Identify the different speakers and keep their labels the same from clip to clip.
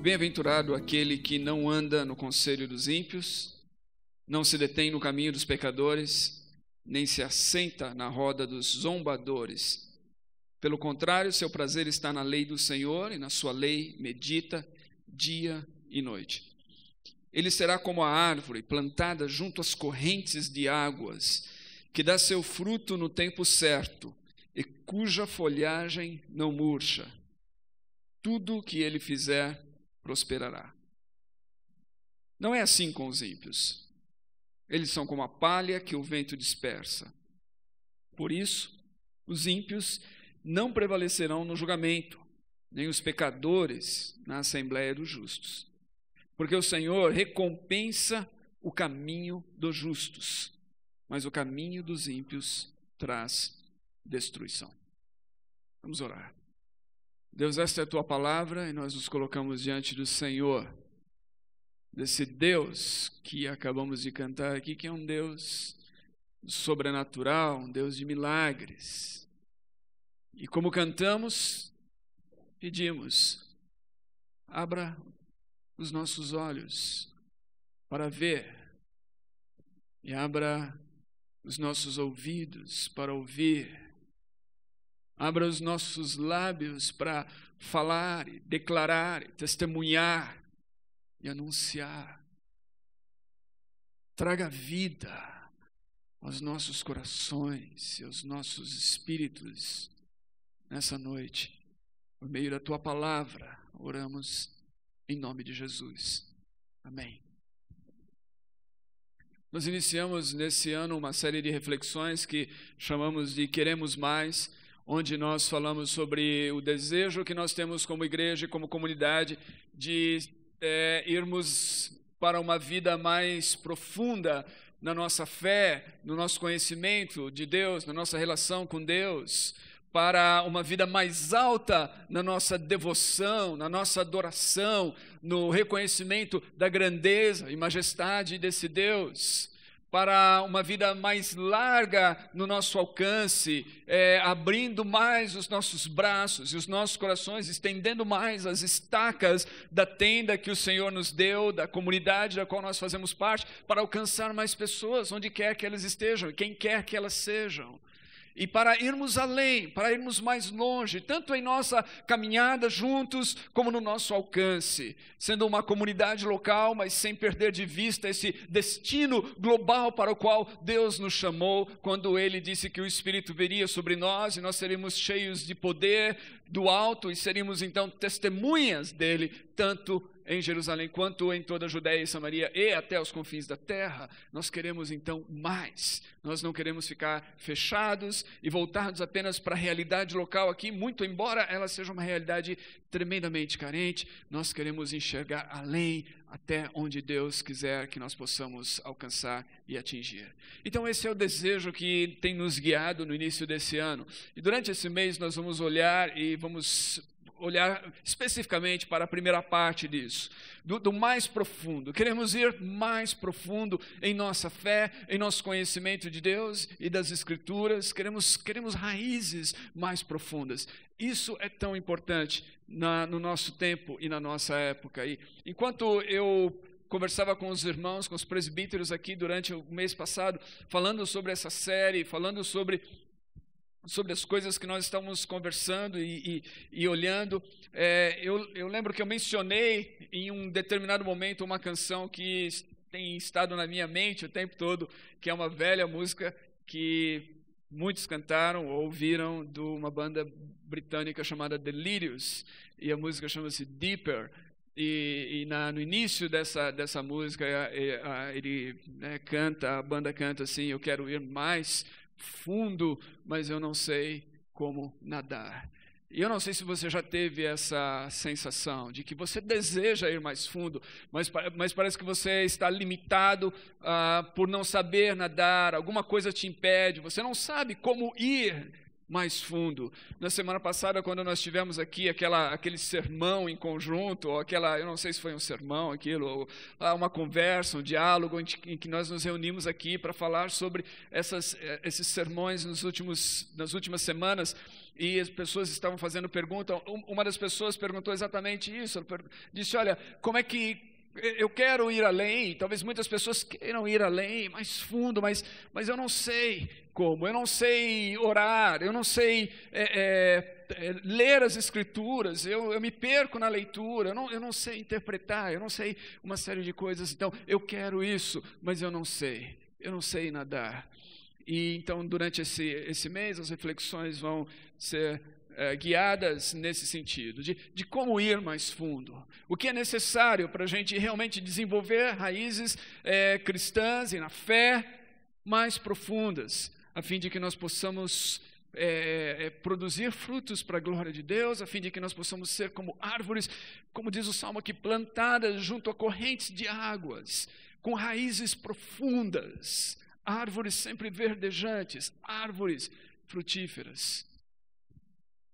Speaker 1: Bem-aventurado aquele que não anda no conselho dos ímpios, não se detém no caminho dos pecadores, nem se assenta na roda dos zombadores. Pelo contrário, seu prazer está na lei do Senhor, e na sua lei medita dia e noite. Ele será como a árvore plantada junto às correntes de águas, que dá seu fruto no tempo certo, e cuja folhagem não murcha. Tudo o que ele fizer prosperará. Não é assim com os ímpios. Eles são como a palha que o vento dispersa. Por isso, os ímpios não prevalecerão no julgamento, nem os pecadores na assembleia dos justos. Porque o Senhor recompensa o caminho dos justos, mas o caminho dos ímpios traz destruição. Vamos orar. Deus, esta é a tua palavra e nós nos colocamos diante do Senhor, desse Deus que acabamos de cantar aqui, que é um Deus sobrenatural, um Deus de milagres. E como cantamos, pedimos, abra os nossos olhos para ver e abra os nossos ouvidos para ouvir. Abra os nossos lábios para falar, declarar, testemunhar e anunciar. Traga vida aos nossos corações e aos nossos espíritos nessa noite. Por meio da tua palavra, oramos em nome de Jesus. Amém. Nós iniciamos nesse ano uma série de reflexões que chamamos de Queremos Mais, onde nós falamos sobre o desejo que nós temos como igreja e como comunidade de irmos para uma vida mais profunda na nossa fé, no nosso conhecimento de Deus, na nossa relação com Deus, para uma vida mais alta na nossa devoção, na nossa adoração, no reconhecimento da grandeza e majestade desse Deus, para uma vida mais larga no nosso alcance, abrindo mais os nossos braços e os nossos corações, estendendo mais as estacas da tenda que o Senhor nos deu, da comunidade da qual nós fazemos parte, para alcançar mais pessoas, onde quer que elas estejam, e quem quer que elas sejam. E para irmos além, para irmos mais longe, tanto em nossa caminhada juntos, como no nosso alcance, sendo uma comunidade local, mas sem perder de vista esse destino global para o qual Deus nos chamou, quando Ele disse que o Espírito viria sobre nós, e nós seríamos cheios de poder do alto, e seríamos então testemunhas dEle, tanto em Jerusalém, quanto em toda a Judéia e Samaria e até os confins da terra. Nós queremos então mais, nós não queremos ficar fechados e voltarmos apenas para a realidade local aqui, muito embora ela seja uma realidade tremendamente carente, nós queremos enxergar além, até onde Deus quiser que nós possamos alcançar e atingir. Então esse é o desejo que tem nos guiado no início desse ano, e durante esse mês nós vamos olhar especificamente para a primeira parte disso, do mais profundo. Queremos ir mais profundo em nossa fé, em nosso conhecimento de Deus e das Escrituras, queremos raízes mais profundas. Isso é tão importante no nosso tempo e na nossa época. E enquanto eu conversava com os irmãos, com os presbíteros aqui durante o mês passado, falando sobre essa série, falando sobre as coisas que nós estamos conversando e olhando, eu lembro que eu mencionei em um determinado momento uma canção que tem estado na minha mente o tempo todo, que é uma velha música que muitos cantaram ou ouviram de uma banda britânica chamada Delirious, e a música chama-se Deeper. No início dessa música, a banda canta assim: eu quero ir mais fundo, mas eu não sei como nadar. E eu não sei se você já teve essa sensação de que você deseja ir mais fundo, mas parece que você está limitado por não saber nadar, alguma coisa te impede, você não sabe como ir mais fundo. Na semana passada, quando nós tivemos aqui aquele sermão em conjunto, ou eu não sei se foi um sermão aquilo, ou uma conversa, um diálogo em que nós nos reunimos aqui para falar sobre esses sermões nas últimas semanas, e as pessoas estavam fazendo pergunta. Uma das pessoas perguntou exatamente isso, disse, olha, como é que eu quero ir além? Talvez muitas pessoas queiram ir além, mais fundo, mas eu não sei como, eu não sei orar, eu não sei ler as Escrituras, eu me perco na leitura, eu não sei interpretar, eu não sei uma série de coisas, então eu quero isso, mas eu não sei nadar. E então durante esse mês as reflexões vão ser guiadas nesse sentido, de como ir mais fundo, o que é necessário para a gente realmente desenvolver raízes cristãs e na fé mais profundas, a fim de que nós possamos produzir frutos para a glória de Deus, a fim de que nós possamos ser como árvores, como diz o Salmo aqui, plantadas junto a correntes de águas, com raízes profundas, árvores sempre verdejantes, árvores frutíferas.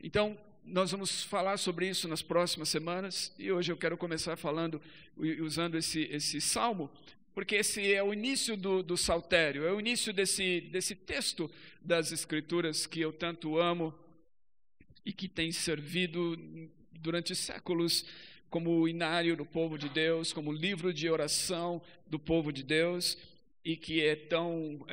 Speaker 1: Então, nós vamos falar sobre isso nas próximas semanas, e hoje eu quero começar usando esse salmo, porque esse é o início do saltério, é o início desse texto das Escrituras que eu tanto amo e que tem servido durante séculos como inário do povo de Deus, como livro de oração do povo de Deus, e que é tão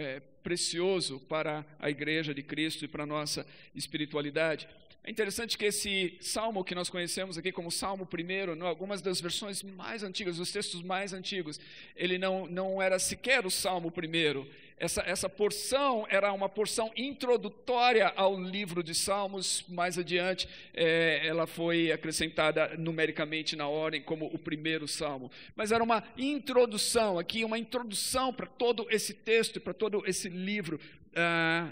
Speaker 1: precioso para a Igreja de Cristo e para a nossa espiritualidade. É interessante que esse salmo que nós conhecemos aqui como Salmo 1, em algumas das versões mais antigas, os textos mais antigos, ele não era sequer o Salmo 1. Essa porção era uma porção introdutória ao livro de Salmos. Mais adiante, ela foi acrescentada numericamente na ordem como o primeiro Salmo. Mas era uma introdução aqui, uma introdução para todo esse texto, para todo esse livro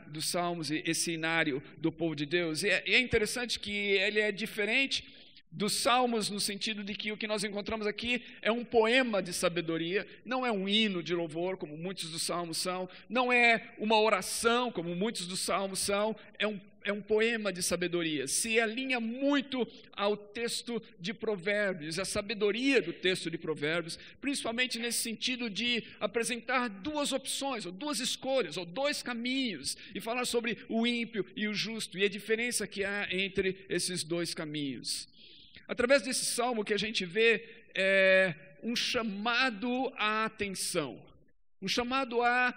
Speaker 1: dos Salmos e esse inário do povo de Deus. E é interessante que ele é diferente dos Salmos no sentido de que o que nós encontramos aqui é um poema de sabedoria, não é um hino de louvor, como muitos dos Salmos são, não é uma oração, como muitos dos Salmos são, é um poema de sabedoria. Se alinha muito ao texto de Provérbios, a sabedoria do texto de Provérbios, principalmente nesse sentido de apresentar duas opções, ou duas escolhas, ou dois caminhos, e falar sobre o ímpio e o justo, e a diferença que há entre esses dois caminhos. Através desse salmo que a gente vê um chamado à atenção, um chamado a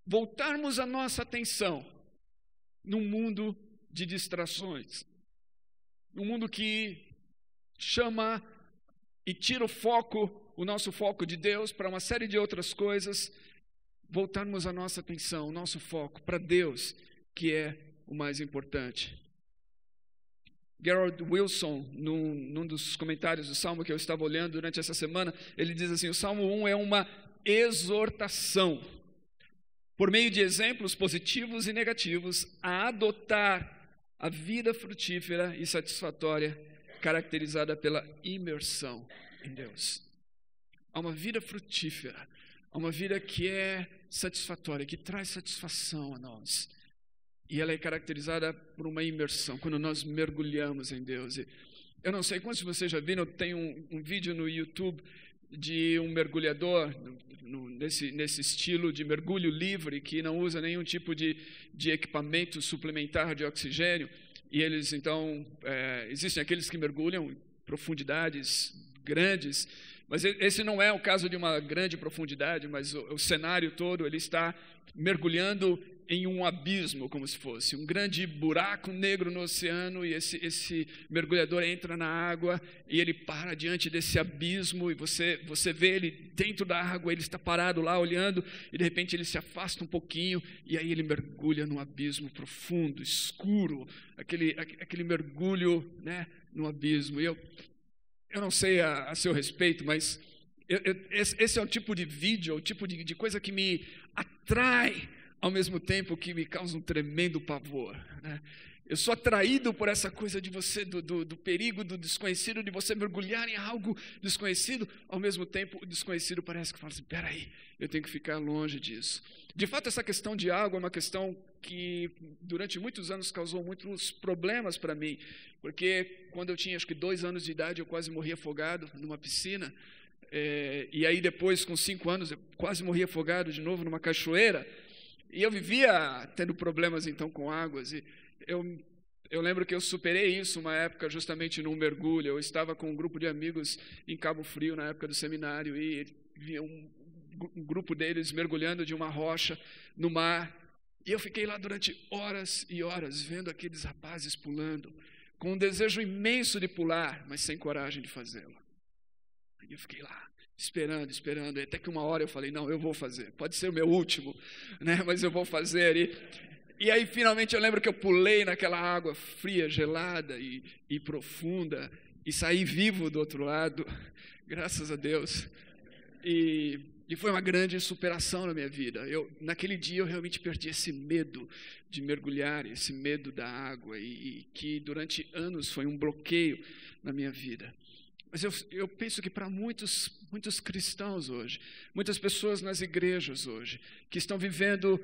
Speaker 1: voltarmos a nossa atenção num mundo de distrações, num mundo que chama e tira o nosso foco de Deus para uma série de outras coisas, voltarmos a nossa atenção, o nosso foco para Deus, que é o mais importante. Gerald Wilson, num dos comentários do Salmo que eu estava olhando durante essa semana, ele diz assim: o Salmo 1 é uma exortação, por meio de exemplos positivos e negativos, a adotar a vida frutífera e satisfatória, caracterizada pela imersão em Deus. Há uma vida frutífera, há uma vida que é satisfatória, que traz satisfação a nós. E ela é caracterizada por uma imersão, quando nós mergulhamos em Deus. Eu não sei quantos de vocês já viram, tem um vídeo no YouTube de um mergulhador, nesse estilo de mergulho livre, que não usa nenhum tipo de equipamento suplementar de oxigênio. E eles, então, existem aqueles que mergulham em profundidades grandes, mas esse não é o caso de uma grande profundidade, mas o cenário todo, ele está mergulhando em um abismo, como se fosse um grande buraco negro no oceano, e esse mergulhador entra na água e ele para diante desse abismo, e você vê ele dentro da água, ele está parado lá olhando, e de repente ele se afasta um pouquinho, e aí ele mergulha num abismo profundo, escuro, aquele mergulho, né, no abismo. E eu não sei a seu respeito, mas esse é o tipo de vídeo, o tipo de coisa que me atrai, ao mesmo tempo que me causa um tremendo pavor, né? Eu sou atraído por essa coisa de você, do perigo, do desconhecido, de você mergulhar em algo desconhecido. Ao mesmo tempo, o desconhecido parece que fala assim, peraí, eu tenho que ficar longe disso. De fato, essa questão de água é uma questão que durante muitos anos causou muitos problemas para mim, porque quando eu tinha acho que 2 anos de idade, eu quase morri afogado numa piscina, e aí depois, com 5 anos, eu quase morri afogado de novo numa cachoeira, e eu vivia tendo problemas então com águas, e eu lembro que eu superei isso uma época justamente num mergulho. Eu estava com um grupo de amigos em Cabo Frio na época do seminário e via um grupo deles mergulhando de uma rocha no mar. E eu fiquei lá durante horas e horas vendo aqueles rapazes pulando, com um desejo imenso de pular, mas sem coragem de fazê-lo. E eu fiquei lá, esperando, e até que uma hora eu falei, não, eu vou fazer. Pode ser o meu último, né? Mas eu vou fazer. E aí, finalmente, eu lembro que eu pulei naquela água fria, gelada e profunda, e saí vivo do outro lado, graças a Deus. E foi uma grande superação na minha vida. Naquele dia, eu realmente perdi esse medo de mergulhar, esse medo da água, e que durante anos foi um bloqueio na minha vida. Mas eu penso que para muitos cristãos hoje, muitas pessoas nas igrejas hoje, que estão vivendo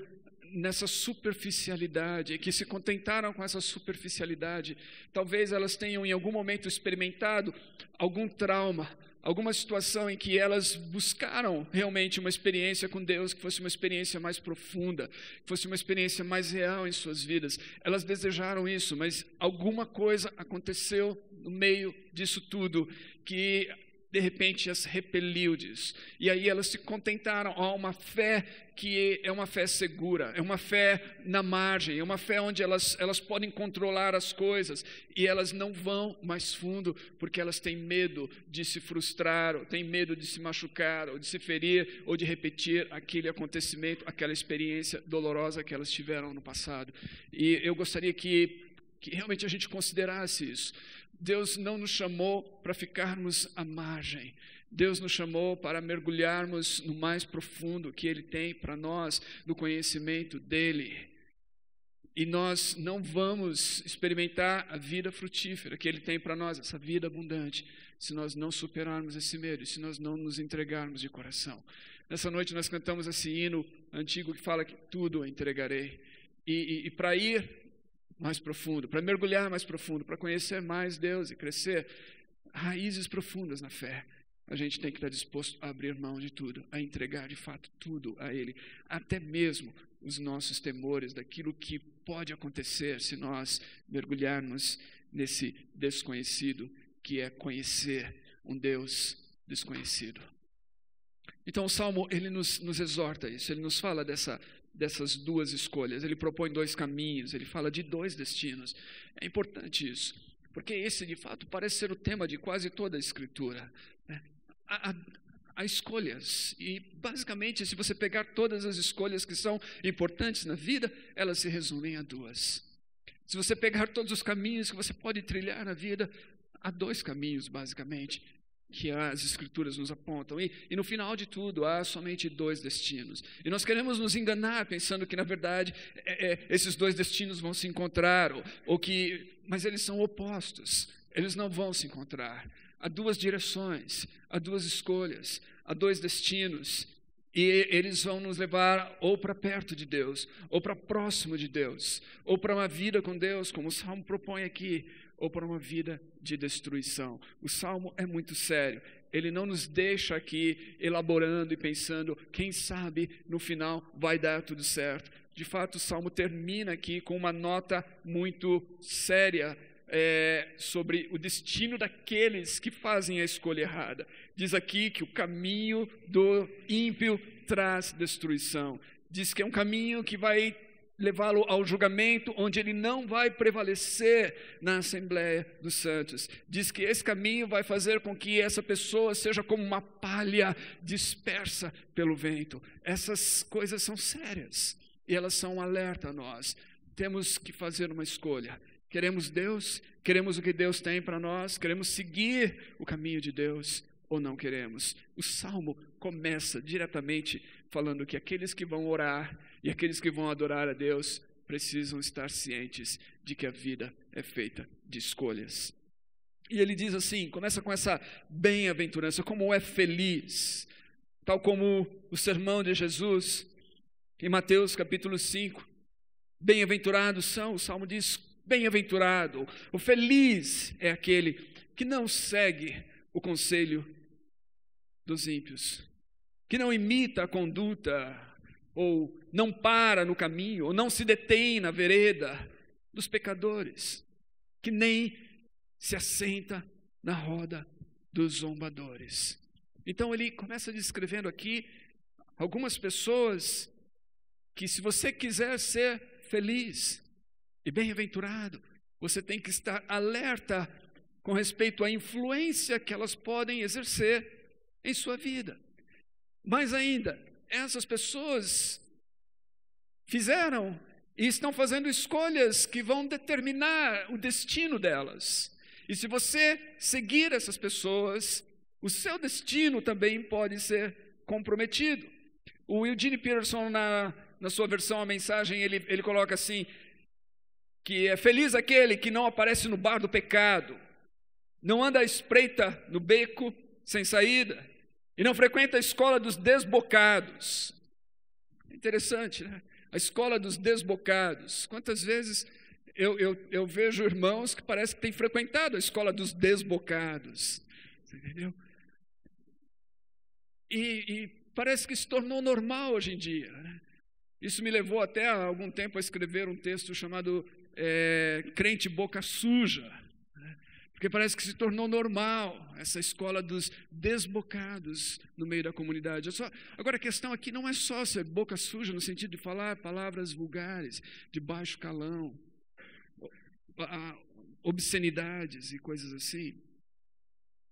Speaker 1: nessa superficialidade, que se contentaram com essa superficialidade, talvez elas tenham em algum momento experimentado algum trauma, alguma situação em que elas buscaram realmente uma experiência com Deus, que fosse uma experiência mais profunda, que fosse uma experiência mais real em suas vidas. Elas desejaram isso, mas alguma coisa aconteceu no meio disso tudo, que de repente as repeliu disso. E aí elas se contentaram a uma fé que é uma fé segura, é uma fé na margem, é uma fé onde elas podem controlar as coisas, e elas não vão mais fundo, porque elas têm medo de se frustrar, ou têm medo de se machucar, ou de se ferir, ou de repetir aquele acontecimento, aquela experiência dolorosa que elas tiveram no passado. E eu gostaria que realmente a gente considerasse isso. Deus não nos chamou para ficarmos à margem. Deus nos chamou para mergulharmos no mais profundo que Ele tem para nós, no conhecimento dEle. E nós não vamos experimentar a vida frutífera que Ele tem para nós, essa vida abundante, se nós não superarmos esse medo, se nós não nos entregarmos de coração. Nessa noite nós cantamos esse hino antigo que fala que tudo eu entregarei. E para ir mais profundo, para mergulhar mais profundo, para conhecer mais Deus e crescer raízes profundas na fé, a gente tem que estar disposto a abrir mão de tudo, a entregar de fato tudo a Ele, até mesmo os nossos temores daquilo que pode acontecer se nós mergulharmos nesse desconhecido, que é conhecer um Deus desconhecido. Então o Salmo, ele nos exorta a isso, ele nos fala dessas 2 escolhas, ele propõe 2 caminhos, ele fala de 2 destinos. É importante isso, porque esse de fato parece ser o tema de quase toda a Escritura, né? Há escolhas, e basicamente se você pegar todas as escolhas que são importantes na vida, elas se resumem a 2. Se você pegar todos os caminhos que você pode trilhar na vida, há 2 caminhos basicamente, que as Escrituras nos apontam, e no final de tudo há somente 2 destinos, e nós queremos nos enganar pensando que na verdade esses 2 destinos vão se encontrar, mas eles são opostos, eles não vão se encontrar. Há 2 direções, há 2 escolhas, há 2 destinos, e eles vão nos levar ou para perto de Deus, ou para próximo de Deus, ou para uma vida com Deus, como o Salmo propõe aqui, ou para uma vida de destruição. O Salmo é muito sério, ele não nos deixa aqui elaborando e pensando, quem sabe no final vai dar tudo certo. De fato, o Salmo termina aqui com uma nota muito séria sobre o destino daqueles que fazem a escolha errada. Diz aqui que o caminho do ímpio traz destruição. Diz que é um caminho que vai levá-lo ao julgamento, onde ele não vai prevalecer na Assembleia dos Santos. Diz que esse caminho vai fazer com que essa pessoa seja como uma palha dispersa pelo vento. Essas coisas são sérias e elas são um alerta a nós. Temos que fazer uma escolha. Queremos Deus? Queremos o que Deus tem para nós? Queremos seguir o caminho de Deus ou não queremos? O Salmo começa diretamente falando que aqueles que vão orar e aqueles que vão adorar a Deus, precisam estar cientes de que a vida é feita de escolhas. E ele diz assim, começa com essa bem-aventurança, como é feliz, tal como o sermão de Jesus, em Mateus capítulo 5, bem-aventurados são, o Salmo diz, bem-aventurado, o feliz é aquele que não segue o conselho dos ímpios, que não imita a conduta, ou não para no caminho, ou não se detém na vereda dos pecadores, que nem se assenta na roda dos zombadores. Então ele começa descrevendo aqui algumas pessoas que, se você quiser ser feliz e bem-aventurado, você tem que estar alerta com respeito à influência que elas podem exercer em sua vida. Mais ainda, essas pessoas fizeram e estão fazendo escolhas que vão determinar o destino delas. E se você seguir essas pessoas, o seu destino também pode ser comprometido. O Eugene Peterson, na sua versão, a mensagem, ele coloca assim, que é feliz aquele que não aparece no bar do pecado, não anda à espreita no beco sem saída, e não frequenta a escola dos desbocados. Interessante, né? A escola dos desbocados. Quantas vezes eu vejo irmãos que parece que têm frequentado a escola dos desbocados. Você entendeu? E parece que se tornou normal hoje em dia, né? Isso me levou até há algum tempo a escrever um texto chamado Crente Boca Suja, né? Porque parece que se tornou normal essa escola dos desbocados no meio da comunidade. Agora a questão aqui não é só ser boca suja no sentido de falar palavras vulgares, de baixo calão, obscenidades e coisas assim.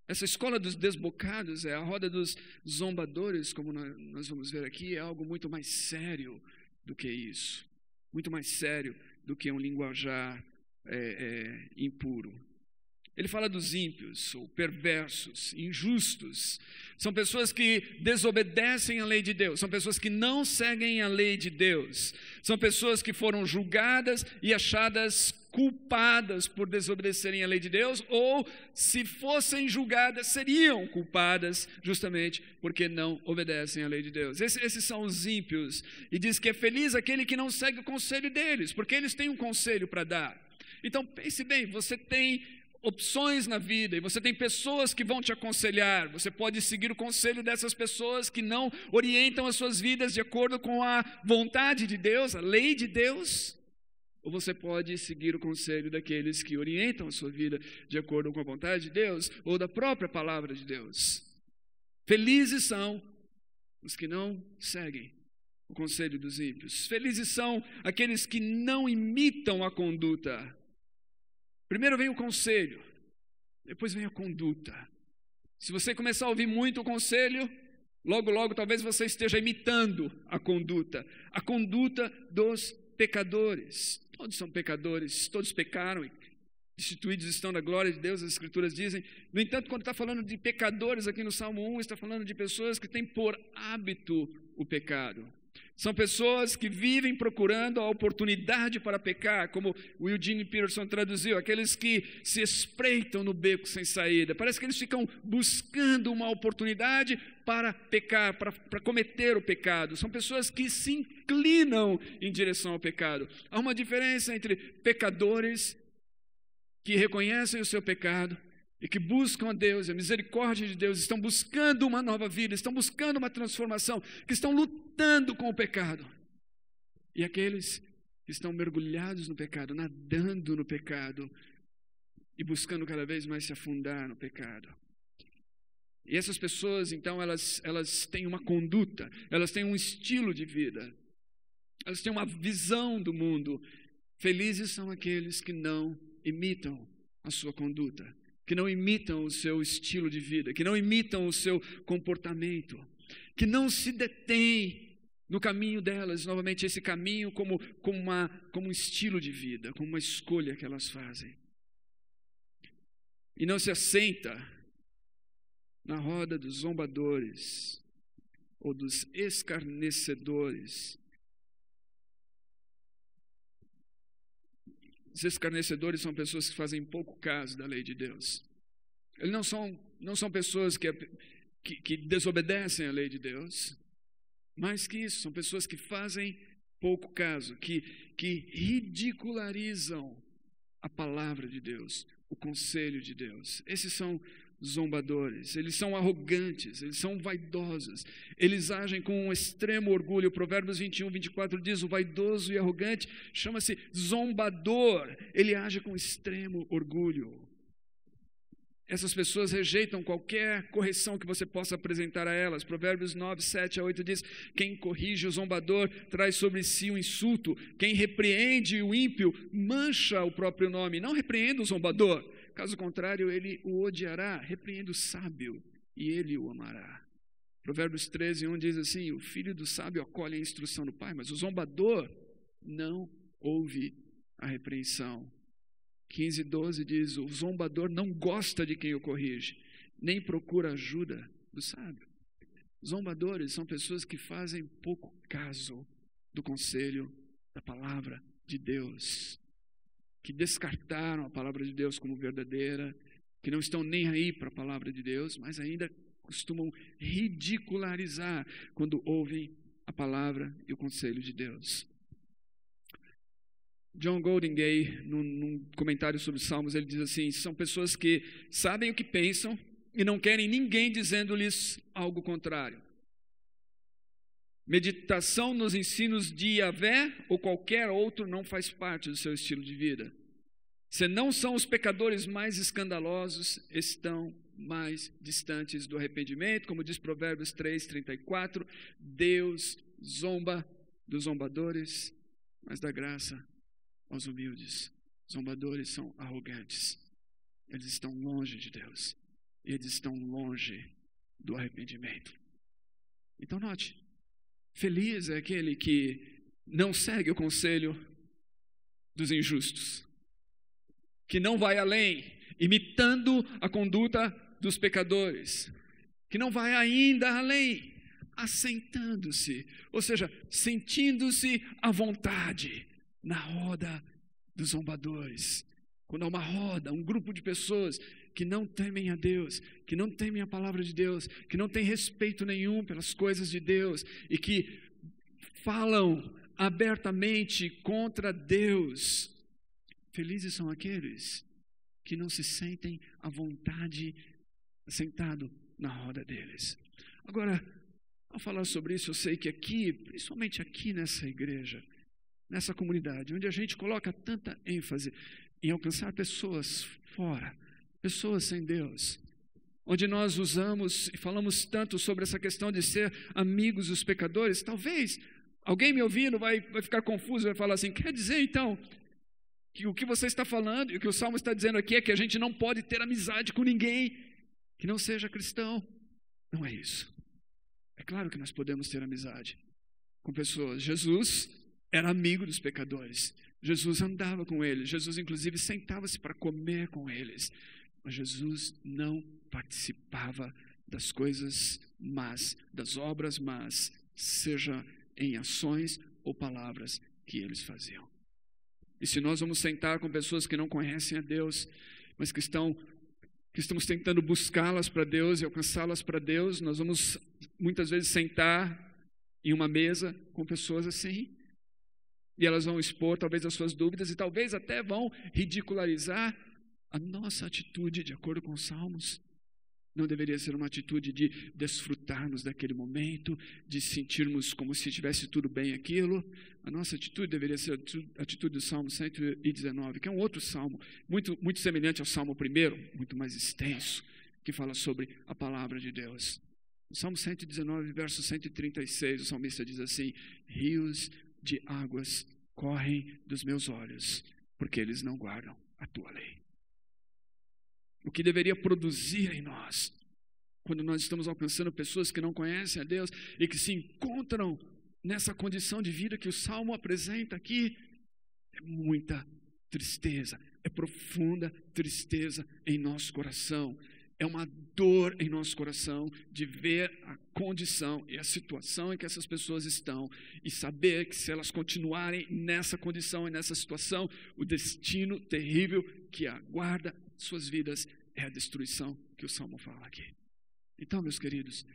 Speaker 1: Essa escola dos desbocados, a roda dos zombadores, como nós vamos ver aqui, é algo muito mais sério do que isso. Muito mais sério do que um linguajar impuro. Ele fala dos ímpios, ou perversos, injustos. São pessoas que desobedecem à lei de Deus. São pessoas que não seguem a lei de Deus. São pessoas que foram julgadas e achadas culpadas por desobedecerem à lei de Deus, ou, se fossem julgadas, seriam culpadas justamente porque não obedecem à lei de Deus. Esses são os ímpios. E diz que é feliz aquele que não segue o conselho deles, porque eles têm um conselho para dar. Então, pense bem, você tem opções na vida, e você tem pessoas que vão te aconselhar. Você pode seguir o conselho dessas pessoas que não orientam as suas vidas de acordo com a vontade de Deus, a lei de Deus, ou você pode seguir o conselho daqueles que orientam a sua vida de acordo com a vontade de Deus, ou da própria palavra de Deus. Felizes são os que não seguem o conselho dos ímpios. Felizes são aqueles que não imitam a conduta. Primeiro vem o conselho, depois vem a conduta. Se você começar a ouvir muito o conselho, logo, logo, talvez você esteja imitando a conduta dos pecadores. Todos são pecadores, todos pecaram e destituídos estão da glória de Deus, as Escrituras dizem. No entanto, quando está falando de pecadores aqui no Salmo 1, está falando de pessoas que têm por hábito o pecado. São pessoas que vivem procurando a oportunidade para pecar, como o Eugene Peterson traduziu, aqueles que se espreitam no beco sem saída. Parece que eles ficam buscando uma oportunidade para pecar, para cometer o pecado. São pessoas que se inclinam em direção ao pecado. Há uma diferença entre pecadores que reconhecem o seu pecado e que buscam a Deus, a misericórdia de Deus, estão buscando uma nova vida, estão buscando uma transformação, que estão lutando com o pecado. E aqueles que estão mergulhados no pecado, nadando no pecado e buscando cada vez mais se afundar no pecado. E essas pessoas, então, elas têm uma conduta, elas têm um estilo de vida, elas têm uma visão do mundo. Felizes são aqueles que não imitam a sua conduta, que não imitam o seu estilo de vida, que não imitam o seu comportamento, que não se detêm no caminho delas, novamente esse caminho como um estilo de vida, como uma escolha que elas fazem. E não se assenta na roda dos zombadores ou dos escarnecedores. Os escarnecedores são pessoas que fazem pouco caso da lei de Deus. Eles não são pessoas que desobedecem à lei de Deus. Mais que isso, são pessoas que fazem pouco caso, que ridicularizam a palavra de Deus, o conselho de Deus. Esses são zombadores, eles são arrogantes, eles são vaidosos, eles agem com um extremo orgulho. Provérbios 21, 24 diz: o vaidoso e arrogante chama-se zombador, ele age com extremo orgulho. Essas pessoas rejeitam qualquer correção que você possa apresentar a elas. Provérbios 9, 7 a 8 diz: quem corrige o zombador traz sobre si um insulto, quem repreende o ímpio mancha o próprio nome. Não repreenda o zombador, caso contrário ele o odiará. Repreenda o sábio e ele o amará. Provérbios 13, 1 diz assim: o filho do sábio acolhe a instrução do pai, mas o zombador não ouve a repreensão. 15, 12 diz: o zombador não gosta de quem o corrige, nem procura ajuda do sábio. Zombadores são pessoas que fazem pouco caso do conselho da palavra de Deus, que descartaram a palavra de Deus como verdadeira, que não estão nem aí para a palavra de Deus, mas ainda costumam ridicularizar quando ouvem a palavra e o conselho de Deus. John Goldingay, num comentário sobre os Salmos, ele diz assim: são pessoas que sabem o que pensam e não querem ninguém dizendo-lhes algo contrário. Meditação nos ensinos de Yahvé ou qualquer outro não faz parte do seu estilo de vida. Se não são os pecadores mais escandalosos, estão mais distantes do arrependimento. Como diz Provérbios 3, 34, Deus zomba dos zombadores, mas dá graça aos humildes. Zombadores são arrogantes. Eles estão longe de Deus. Eles estão longe do arrependimento. Então note, feliz é aquele que não segue o conselho dos injustos, que não vai além, imitando a conduta dos pecadores, que não vai ainda além, assentando-se, ou seja, sentindo-se à vontade na roda dos zombadores. Quando há uma roda, um grupo de pessoas que não temem a Deus, que não temem a palavra de Deus, que não têm respeito nenhum pelas coisas de Deus e que falam abertamente contra Deus, felizes são aqueles que não se sentem à vontade sentado na roda deles. Agora, ao falar sobre isso, eu sei que aqui, principalmente aqui nessa igreja, nessa comunidade, onde a gente coloca tanta ênfase em alcançar pessoas fora, pessoas sem Deus, onde nós usamos e falamos tanto sobre essa questão de ser amigos dos pecadores, talvez alguém me ouvindo vai ficar confuso, vai falar assim: quer dizer então que o que você está falando e o que o Salmo está dizendo aqui é que a gente não pode ter amizade com ninguém que não seja cristão? Não é isso. É claro que nós podemos ter amizade com pessoas. Jesus era amigo dos pecadores. Jesus andava com eles. Jesus, inclusive, sentava-se para comer com eles. Mas Jesus não participava das coisas más, das obras más, seja em ações ou palavras que eles faziam. E se nós vamos sentar com pessoas que não conhecem a Deus, mas que estamos tentando buscá-las para Deus e alcançá-las para Deus, nós vamos muitas vezes sentar em uma mesa com pessoas assim, e elas vão expor talvez as suas dúvidas e talvez até vão ridicularizar a nossa atitude, de acordo com os Salmos. Não deveria ser uma atitude de desfrutarmos daquele momento, de sentirmos como se estivesse tudo bem aquilo. A nossa atitude deveria ser a atitude do Salmo 119, que é um outro salmo, muito, muito semelhante ao Salmo 1, muito mais extenso, que fala sobre a palavra de Deus. No Salmo 119, verso 136, o salmista diz assim: rios de águas correm dos meus olhos, porque eles não guardam a tua lei. O que deveria produzir em nós, quando nós estamos alcançando pessoas que não conhecem a Deus e que se encontram nessa condição de vida que o Salmo apresenta aqui, é muita tristeza, é profunda tristeza em nosso coração. É uma dor em nosso coração de ver a condição e a situação em que essas pessoas estão e saber que se elas continuarem nessa condição e nessa situação, o destino terrível que aguarda suas vidas é a destruição que o Salmo fala aqui. Então, meus queridos,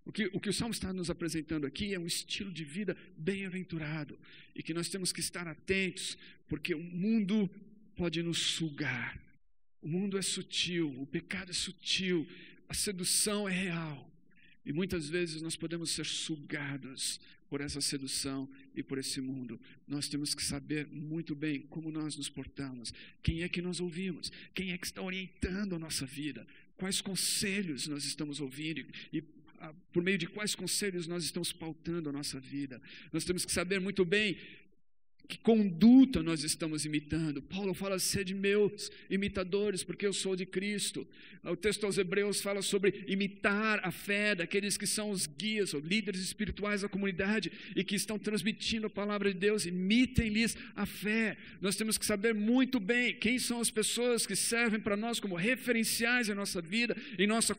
Speaker 1: o que o Salmo está nos apresentando aqui é um estilo de vida bem-aventurado e que nós temos que estar atentos, porque o mundo pode nos sugar. O mundo é sutil, o pecado é sutil, a sedução é real. E muitas vezes nós podemos ser sugados por essa sedução e por esse mundo. Nós temos que saber muito bem como nós nos portamos, quem é que nós ouvimos, quem é que está orientando a nossa vida, quais conselhos nós estamos ouvindo e por meio de quais conselhos nós estamos pautando a nossa vida. Nós temos que saber muito bem que conduta nós estamos imitando. Paulo fala: sede meus imitadores, porque eu sou de Cristo. O texto aos Hebreus fala sobre imitar a fé daqueles que são os guias, ou líderes espirituais da comunidade e que estão transmitindo a palavra de Deus. Imitem-lhes a fé. Nós temos que saber muito bem quem são as pessoas que servem para nós como referenciais em nossa vida, em nossa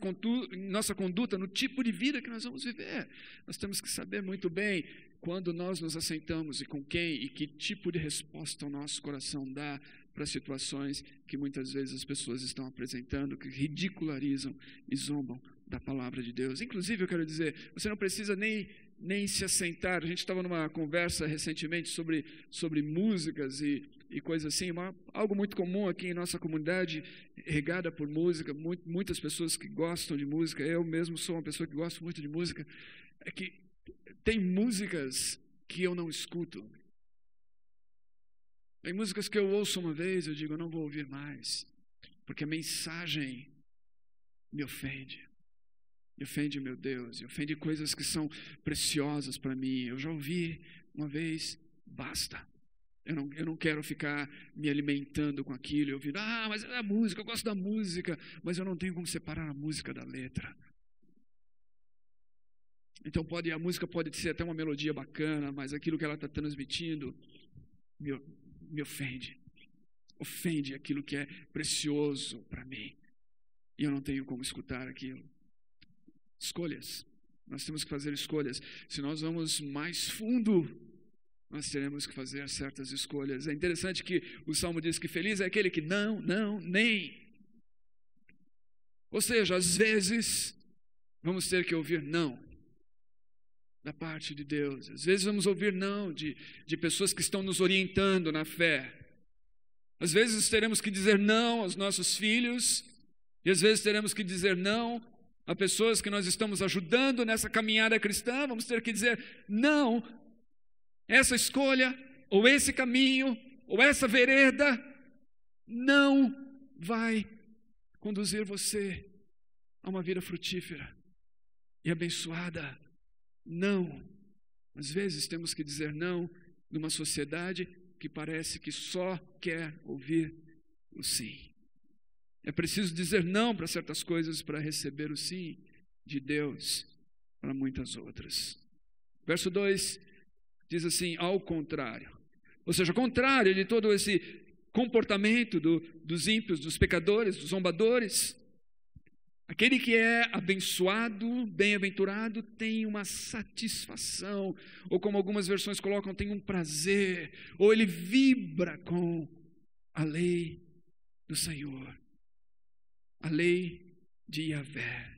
Speaker 1: conduta, no tipo de vida que nós vamos viver. Nós temos que saber muito bem quando nós nos assentamos e com quem e que tipo de resposta o nosso coração dá para situações que muitas vezes as pessoas estão apresentando, que ridicularizam e zombam da palavra de Deus. Inclusive, eu quero dizer, você não precisa nem se assentar. A gente estava numa conversa recentemente sobre músicas e coisas assim, algo muito comum aqui em nossa comunidade, regada por música, muitas pessoas que gostam de música, eu mesmo sou uma pessoa que gosta muito de música, é que tem músicas que eu não escuto. Tem músicas que eu ouço uma vez, eu digo, eu não vou ouvir mais, porque a mensagem me ofende meu Deus, e ofende coisas que são preciosas para mim. Eu já ouvi uma vez, basta. Eu não quero ficar me alimentando com aquilo, eu ouvindo, mas é a música, eu gosto da música, mas eu não tenho como separar a música da letra. Então a música pode ser até uma melodia bacana, mas aquilo que ela está transmitindo me ofende. Ofende aquilo que é precioso para mim. E eu não tenho como escutar aquilo. Escolhas. Nós temos que fazer escolhas. Se nós vamos mais fundo, nós teremos que fazer certas escolhas. É interessante que o Salmo diz que feliz é aquele que não, nem. Ou seja, às vezes vamos ter que ouvir não da parte de Deus. Às vezes vamos ouvir não de pessoas que estão nos orientando na fé. Às vezes teremos que dizer não aos nossos filhos, e às vezes teremos que dizer não a pessoas que nós estamos ajudando nessa caminhada cristã. Vamos ter que dizer não, essa escolha, ou esse caminho, ou essa vereda, não vai conduzir você a uma vida frutífera e abençoada. Não. Às vezes temos que dizer não numa sociedade que parece que só quer ouvir o sim. É preciso dizer não para certas coisas para receber o sim de Deus para muitas outras. Verso 2 diz assim, ao contrário. Ou seja, ao contrário de todo esse comportamento dos ímpios, dos pecadores, dos zombadores, aquele que é abençoado, bem-aventurado, tem uma satisfação, ou como algumas versões colocam, tem um prazer, ou ele vibra com a lei do Senhor, a lei de Yahvé.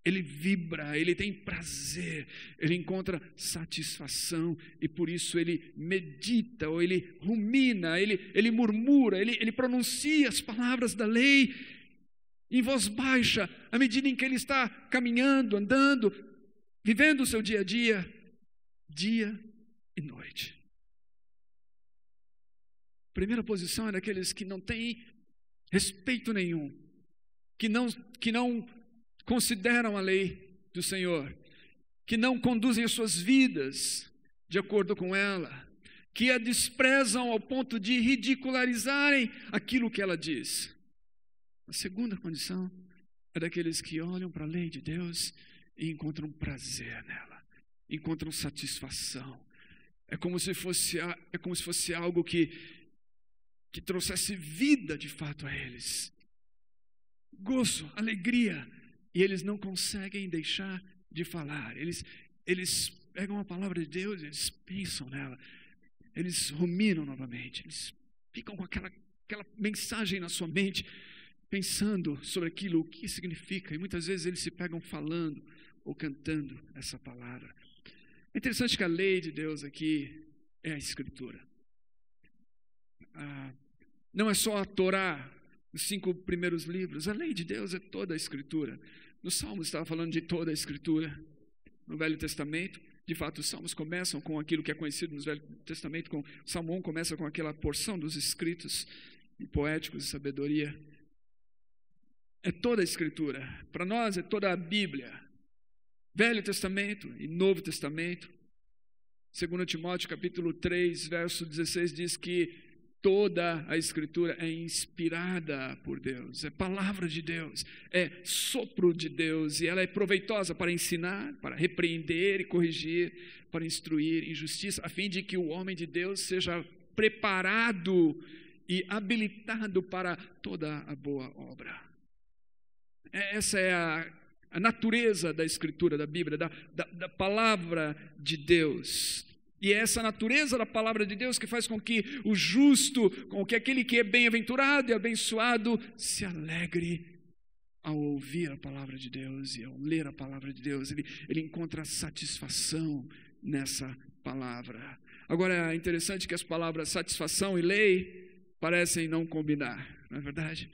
Speaker 1: Ele vibra, ele tem prazer, ele encontra satisfação e por isso ele medita, ou ele rumina, ele murmura, ele pronuncia as palavras da lei em voz baixa, à medida em que ele está caminhando, andando, vivendo o seu dia a dia, dia e noite. Primeira posição é daqueles que não têm respeito nenhum, que não consideram a lei do Senhor, que não conduzem as suas vidas de acordo com ela, que a desprezam ao ponto de ridicularizarem aquilo que ela diz. A segunda condição é daqueles que olham para a lei de Deus e encontram prazer nela, encontram satisfação. É como se fosse algo que trouxesse vida de fato a eles. gozo, alegria, e eles não conseguem deixar de falar. Eles pegam a palavra de Deus, eles pensam nela, eles ruminam novamente, eles ficam com aquela mensagem na sua mente, pensando sobre aquilo, o que significa, e muitas vezes eles se pegam falando ou cantando essa palavra. É interessante que a lei de Deus aqui é a Escritura. Não é só a Torá, os 5 primeiros livros, a lei de Deus é toda a Escritura. No Salmos estava falando de toda a Escritura. No Velho Testamento, de fato, os Salmos começam com aquilo que é conhecido no Velho Testamento, o Salmo 1 começa com aquela porção dos escritos poéticos de sabedoria. É toda a Escritura. Para nós é toda a Bíblia. Velho Testamento e Novo Testamento. 2 Timóteo capítulo 3, verso 16 diz que toda a Escritura é inspirada por Deus, é palavra de Deus, é sopro de Deus, e ela é proveitosa para ensinar, para repreender e corrigir, para instruir em justiça, a fim de que o homem de Deus seja preparado e habilitado para toda a boa obra. Essa é a natureza da Escritura, da Bíblia, da palavra de Deus. E é essa natureza da palavra de Deus que faz com que o justo, com que aquele que é bem-aventurado e abençoado, se alegre ao ouvir a palavra de Deus e ao ler a palavra de Deus. Ele encontra satisfação nessa palavra. Agora, é interessante que as palavras satisfação e lei parecem não combinar, não é verdade?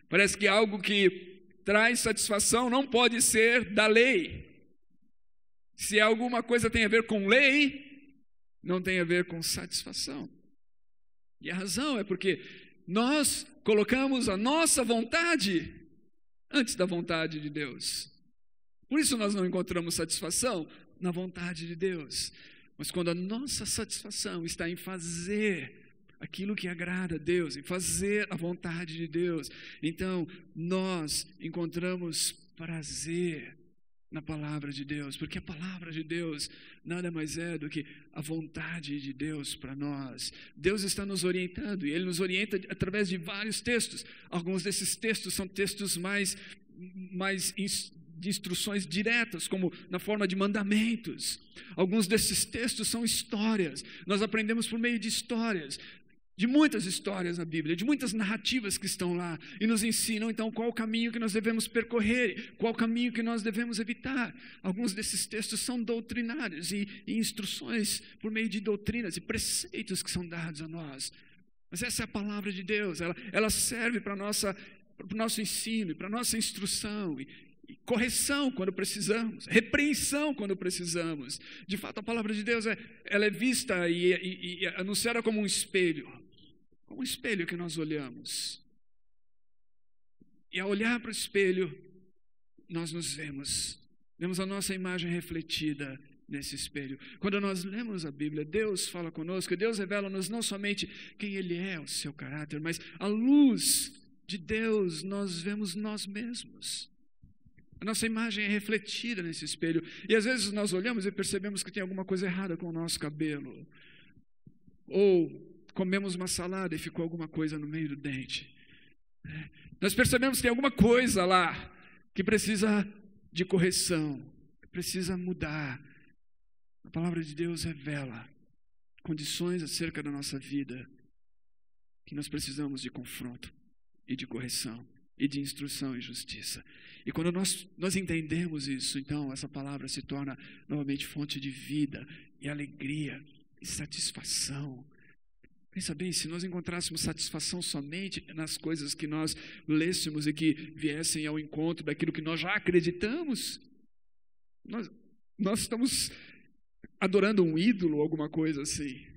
Speaker 1: Parece que algo que traz satisfação não pode ser da lei. Se alguma coisa tem a ver com lei, não tem a ver com satisfação. E a razão é porque nós colocamos a nossa vontade antes da vontade de Deus. Por isso nós não encontramos satisfação na vontade de Deus. Mas quando a nossa satisfação está em fazer aquilo que agrada a Deus, em fazer a vontade de Deus, então nós encontramos prazer na palavra de Deus, porque a palavra de Deus nada mais é do que a vontade de Deus para nós. Deus está nos orientando, e Ele nos orienta através de vários textos. Alguns desses textos são textos mais de instruções diretas, como na forma de mandamentos. Alguns desses textos são histórias. Nós aprendemos por meio de histórias, de muitas histórias na Bíblia, de muitas narrativas que estão lá, e nos ensinam então qual o caminho que nós devemos percorrer, qual o caminho que nós devemos evitar. Alguns desses textos são doutrinários e instruções por meio de doutrinas e preceitos que são dados a nós. Mas essa é a palavra de Deus, ela serve para o nosso ensino, para a nossa instrução, e correção quando precisamos, repreensão quando precisamos. De fato, a palavra de Deus ela é vista e anunciada como um espelho que nós olhamos. E ao olhar para o espelho, nós nos vemos a nossa imagem refletida nesse espelho. Quando nós lemos a Bíblia, Deus fala conosco, Deus revela-nos não somente quem Ele é, o seu caráter, mas à luz de Deus nós vemos nós mesmos. A nossa imagem é refletida nesse espelho. E às vezes nós olhamos e percebemos que tem alguma coisa errada com o nosso cabelo. Ou comemos uma salada e ficou alguma coisa no meio do dente. Nós percebemos que tem alguma coisa lá que precisa de correção, que precisa mudar. A palavra de Deus revela condições acerca da nossa vida que nós precisamos de confronto e de correção e de instrução e justiça. E quando nós entendemos isso, então essa palavra se torna novamente fonte de vida e alegria e satisfação. Pensa bem, se nós encontrássemos satisfação somente nas coisas que nós lêssemos e que viessem ao encontro daquilo que nós já acreditamos, nós estamos adorando um ídolo, alguma coisa assim.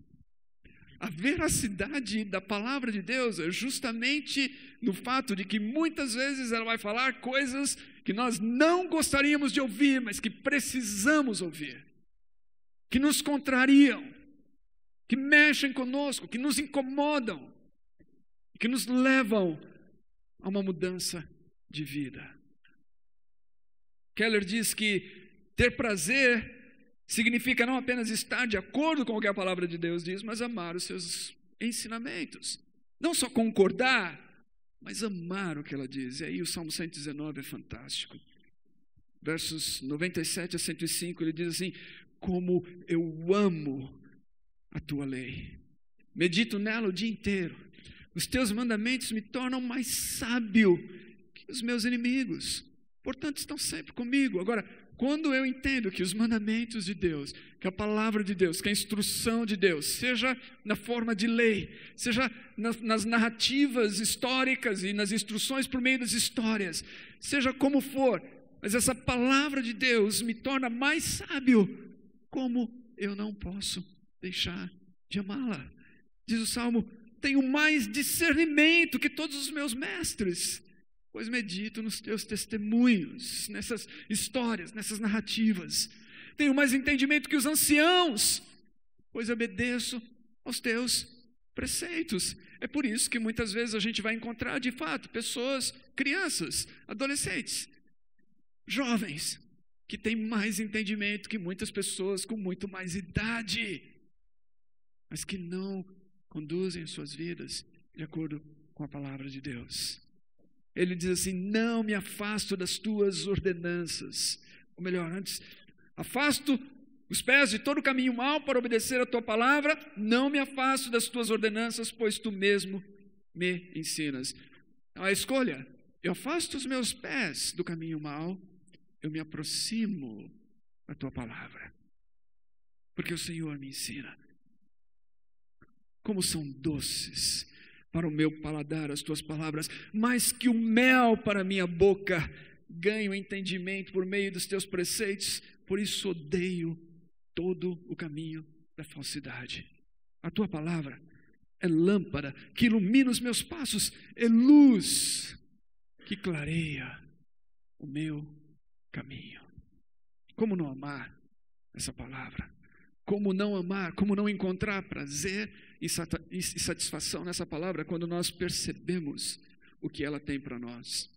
Speaker 1: A veracidade da palavra de Deus é justamente no fato de que muitas vezes ela vai falar coisas que nós não gostaríamos de ouvir, mas que precisamos ouvir, que nos contrariam, que mexem conosco, que nos incomodam, que nos levam a uma mudança de vida. Keller diz que ter prazer significa não apenas estar de acordo com o que a palavra de Deus diz, mas amar os seus ensinamentos. Não só concordar, mas amar o que ela diz. E aí o Salmo 119 é fantástico. Versos 97 a 105, ele diz assim: como eu amo a tua lei. Medito nela o dia inteiro. Os teus mandamentos me tornam mais sábio que os meus inimigos. Portanto, estão sempre comigo. Agora, quando eu entendo que os mandamentos de Deus, que a palavra de Deus, que a instrução de Deus, seja na forma de lei, seja nas narrativas históricas e nas instruções por meio das histórias, seja como for, mas essa palavra de Deus me torna mais sábio, como eu não posso deixar de amá-la? Diz o Salmo: tenho mais discernimento que todos os meus mestres, pois medito nos teus testemunhos, nessas histórias, nessas narrativas. Tenho mais entendimento que os anciãos, pois obedeço aos teus preceitos. É por isso que muitas vezes a gente vai encontrar, de fato, pessoas, crianças, adolescentes, jovens, que têm mais entendimento que muitas pessoas com muito mais idade, mas que não conduzem suas vidas de acordo com a palavra de Deus. Ele diz assim: não me afasto das tuas ordenanças. Ou melhor, antes, afasto os pés de todo caminho mau para obedecer a tua palavra. Não me afasto das tuas ordenanças, pois tu mesmo me ensinas. A escolha: eu afasto os meus pés do caminho mau, eu me aproximo da tua palavra, porque o Senhor me ensina. Como são doces para o meu paladar as tuas palavras, mais que o mel para a minha boca. Ganho entendimento por meio dos teus preceitos, por isso odeio todo o caminho da falsidade. A tua palavra é lâmpada que ilumina os meus passos, é luz que clareia o meu caminho. Como não amar essa palavra? Como não amar, como não encontrar prazer e satisfação nessa palavra quando nós percebemos o que ela tem para nós?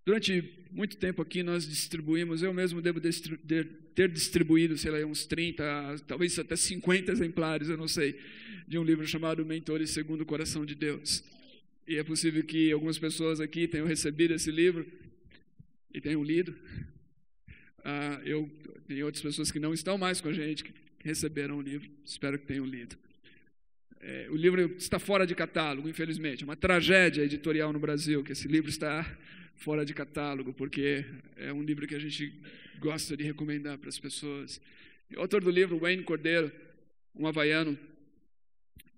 Speaker 1: Durante muito tempo aqui nós distribuímos, eu mesmo devo ter distribuído, sei lá, uns 30, talvez até 50 exemplares, eu não sei, de um livro chamado Mentores Segundo o Coração de Deus. E é possível que algumas pessoas aqui tenham recebido esse livro e tenham lido. Tem outras pessoas que não estão mais com a gente, que receberam o livro, espero que tenham lido. O livro está fora de catálogo, infelizmente. É uma tragédia editorial no Brasil que esse livro está fora de catálogo, porque é um livro que a gente gosta de recomendar para as pessoas. O autor do livro, Wayne Cordeiro, um havaiano,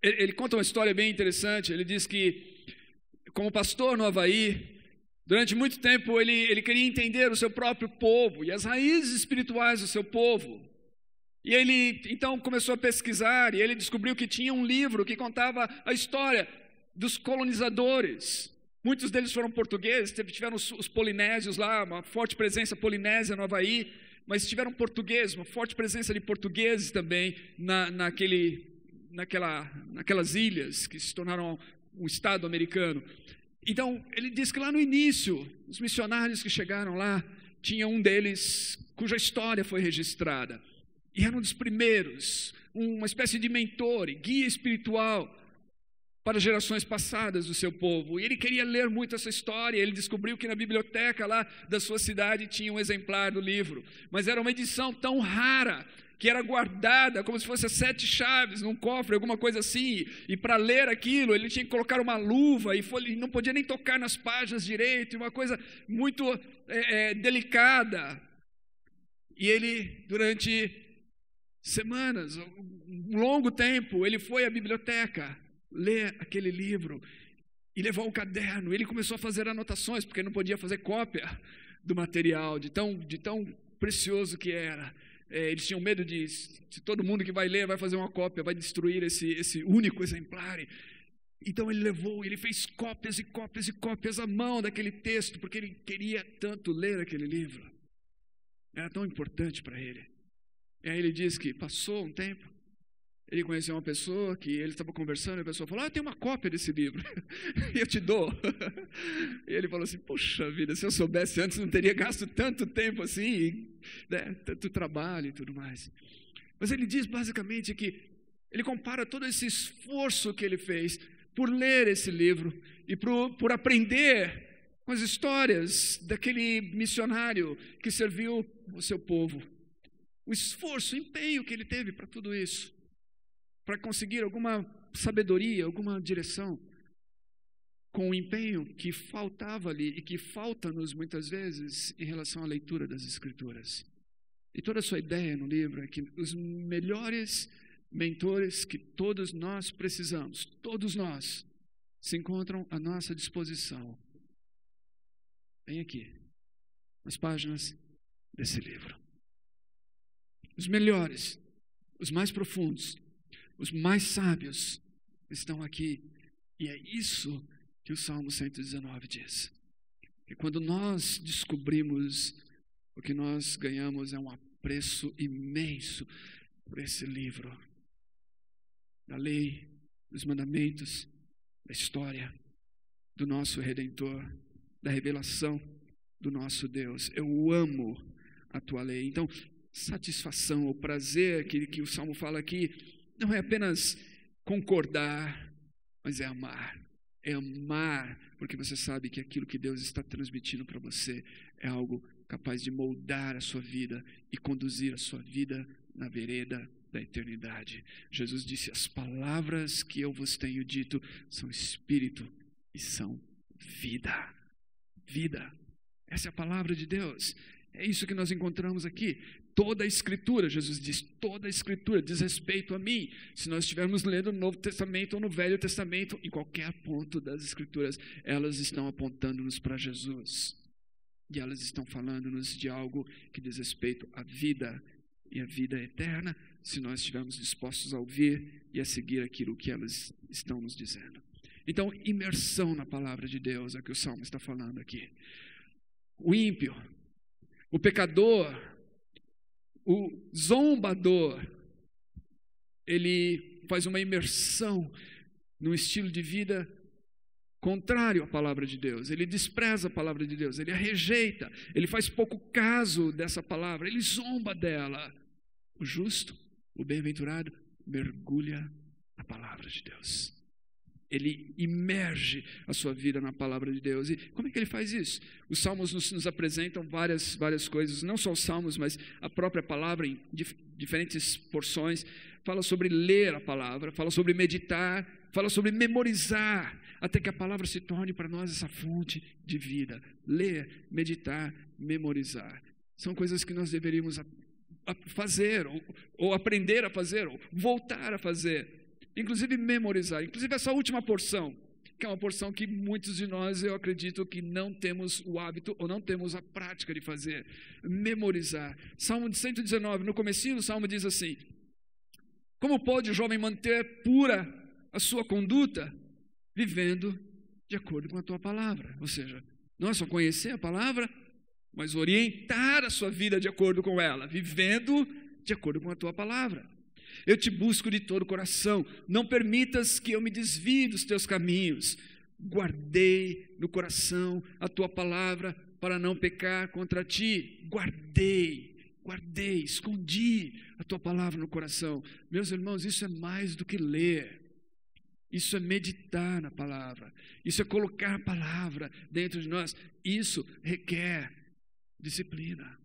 Speaker 1: ele conta uma história bem interessante. Ele diz que, como pastor no Havaí, durante muito tempo ele queria entender o seu próprio povo e as raízes espirituais do seu povo. E ele então começou a pesquisar e ele descobriu que tinha um livro que contava a história dos colonizadores. Muitos deles foram portugueses, tiveram os polinésios lá, uma forte presença polinésia no Havaí, mas tiveram portugueses, uma forte presença de portugueses também naquelas ilhas que se tornaram um estado americano. Então, ele diz que lá no início, os missionários que chegaram lá, tinha um deles cuja história foi registrada. E era um dos primeiros, uma espécie de mentor e guia espiritual para gerações passadas do seu povo. E ele queria ler muito essa história. Ele descobriu que na biblioteca lá da sua cidade tinha um exemplar do livro. Mas era uma edição tão rara que era guardada como se fosse 7 chaves num cofre, alguma coisa assim. E para ler aquilo, ele tinha que colocar uma luva e não podia nem tocar nas páginas direito. E uma coisa muito delicada. E ele, durante semanas, um longo tempo, ele foi à biblioteca ler aquele livro e levou um caderno. Ele começou a fazer anotações, porque não podia fazer cópia do material, de tão precioso que era. Eles tinham medo de, se todo mundo que vai ler vai fazer uma cópia, vai destruir esse único exemplar. Então ele fez cópias e cópias e cópias à mão daquele texto, porque ele queria tanto ler aquele livro. Era tão importante para ele. E aí ele diz que passou um tempo, ele conheceu uma pessoa que ele estava conversando, e a pessoa falou: eu tenho uma cópia desse livro, e eu te dou. E ele falou assim: puxa vida, se eu soubesse antes, não teria gasto tanto tempo assim, né, tanto trabalho e tudo mais. Mas ele diz basicamente que ele compara todo esse esforço que ele fez por ler esse livro e por aprender com as histórias daquele missionário que serviu o seu povo. O esforço, o empenho que ele teve para tudo isso, para conseguir alguma sabedoria, alguma direção, com o empenho que faltava ali e que falta-nos muitas vezes em relação à leitura das Escrituras. E toda a sua ideia no livro é que os melhores mentores que todos nós precisamos, todos nós, se encontram à nossa disposição. Bem aqui, nas páginas desse livro. Os melhores, os mais profundos, os mais sábios estão aqui. E é isso que o Salmo 119 diz. Que quando nós descobrimos, o que nós ganhamos é um apreço imenso por esse livro. Da lei, dos mandamentos, da história, do nosso Redentor, da revelação do nosso Deus. Eu amo a tua lei. Então, satisfação, o prazer que o Salmo fala aqui, não é apenas concordar, mas é amar. É amar, porque você sabe que aquilo que Deus está transmitindo para você é algo capaz de moldar a sua vida e conduzir a sua vida na vereda da eternidade. Jesus disse: as palavras que eu vos tenho dito são espírito e são vida. Vida. Essa é a palavra de Deus. É isso que nós encontramos aqui. Toda a Escritura, Jesus diz, toda a Escritura diz respeito a mim. Se nós estivermos lendo no Novo Testamento ou no Velho Testamento, em qualquer ponto das Escrituras, elas estão apontando-nos para Jesus. E elas estão falando-nos de algo que diz respeito à vida e à vida eterna, se nós estivermos dispostos a ouvir e a seguir aquilo que elas estão nos dizendo. Então, imersão na palavra de Deus é o que o Salmo está falando aqui. O ímpio, o pecador, o zombador, ele faz uma imersão num estilo de vida contrário à palavra de Deus. Ele despreza a palavra de Deus, ele a rejeita, ele faz pouco caso dessa palavra, ele zomba dela. O justo, o bem-aventurado, mergulha na palavra de Deus. Ele imerge a sua vida na palavra de Deus. E como é que ele faz isso? Os salmos nos apresentam várias coisas, não só os salmos, mas a própria palavra em diferentes porções. Fala sobre ler a palavra, fala sobre meditar, fala sobre memorizar, até que a palavra se torne para nós essa fonte de vida. Ler, meditar, memorizar. São coisas que nós deveríamos fazer, ou aprender a fazer, ou voltar a fazer. Inclusive memorizar, inclusive essa última porção, que é uma porção que muitos de nós, eu acredito que não temos o hábito ou não temos a prática de fazer, memorizar. Salmo 119, no comecinho do Salmo diz assim: como pode o jovem manter pura a sua conduta? Vivendo de acordo com a tua palavra. Ou seja, não é só conhecer a palavra, mas orientar a sua vida de acordo com ela, vivendo de acordo com a tua palavra. Eu te busco de todo o coração, não permitas que eu me desvie dos teus caminhos. Guardei no coração a tua palavra para não pecar contra ti. Guardei, escondi a tua palavra no coração. Meus irmãos, isso é mais do que ler. Isso é meditar na palavra. Isso é colocar a palavra dentro de nós. Isso requer disciplina.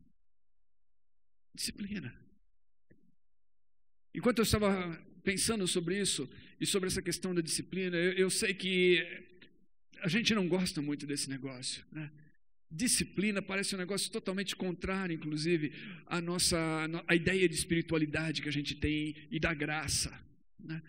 Speaker 1: Disciplina. Enquanto eu estava pensando sobre isso e sobre essa questão da disciplina, eu sei que a gente não gosta muito desse negócio, né? Disciplina parece um negócio totalmente contrário, inclusive, à ideia de espiritualidade que a gente tem e da graça, né?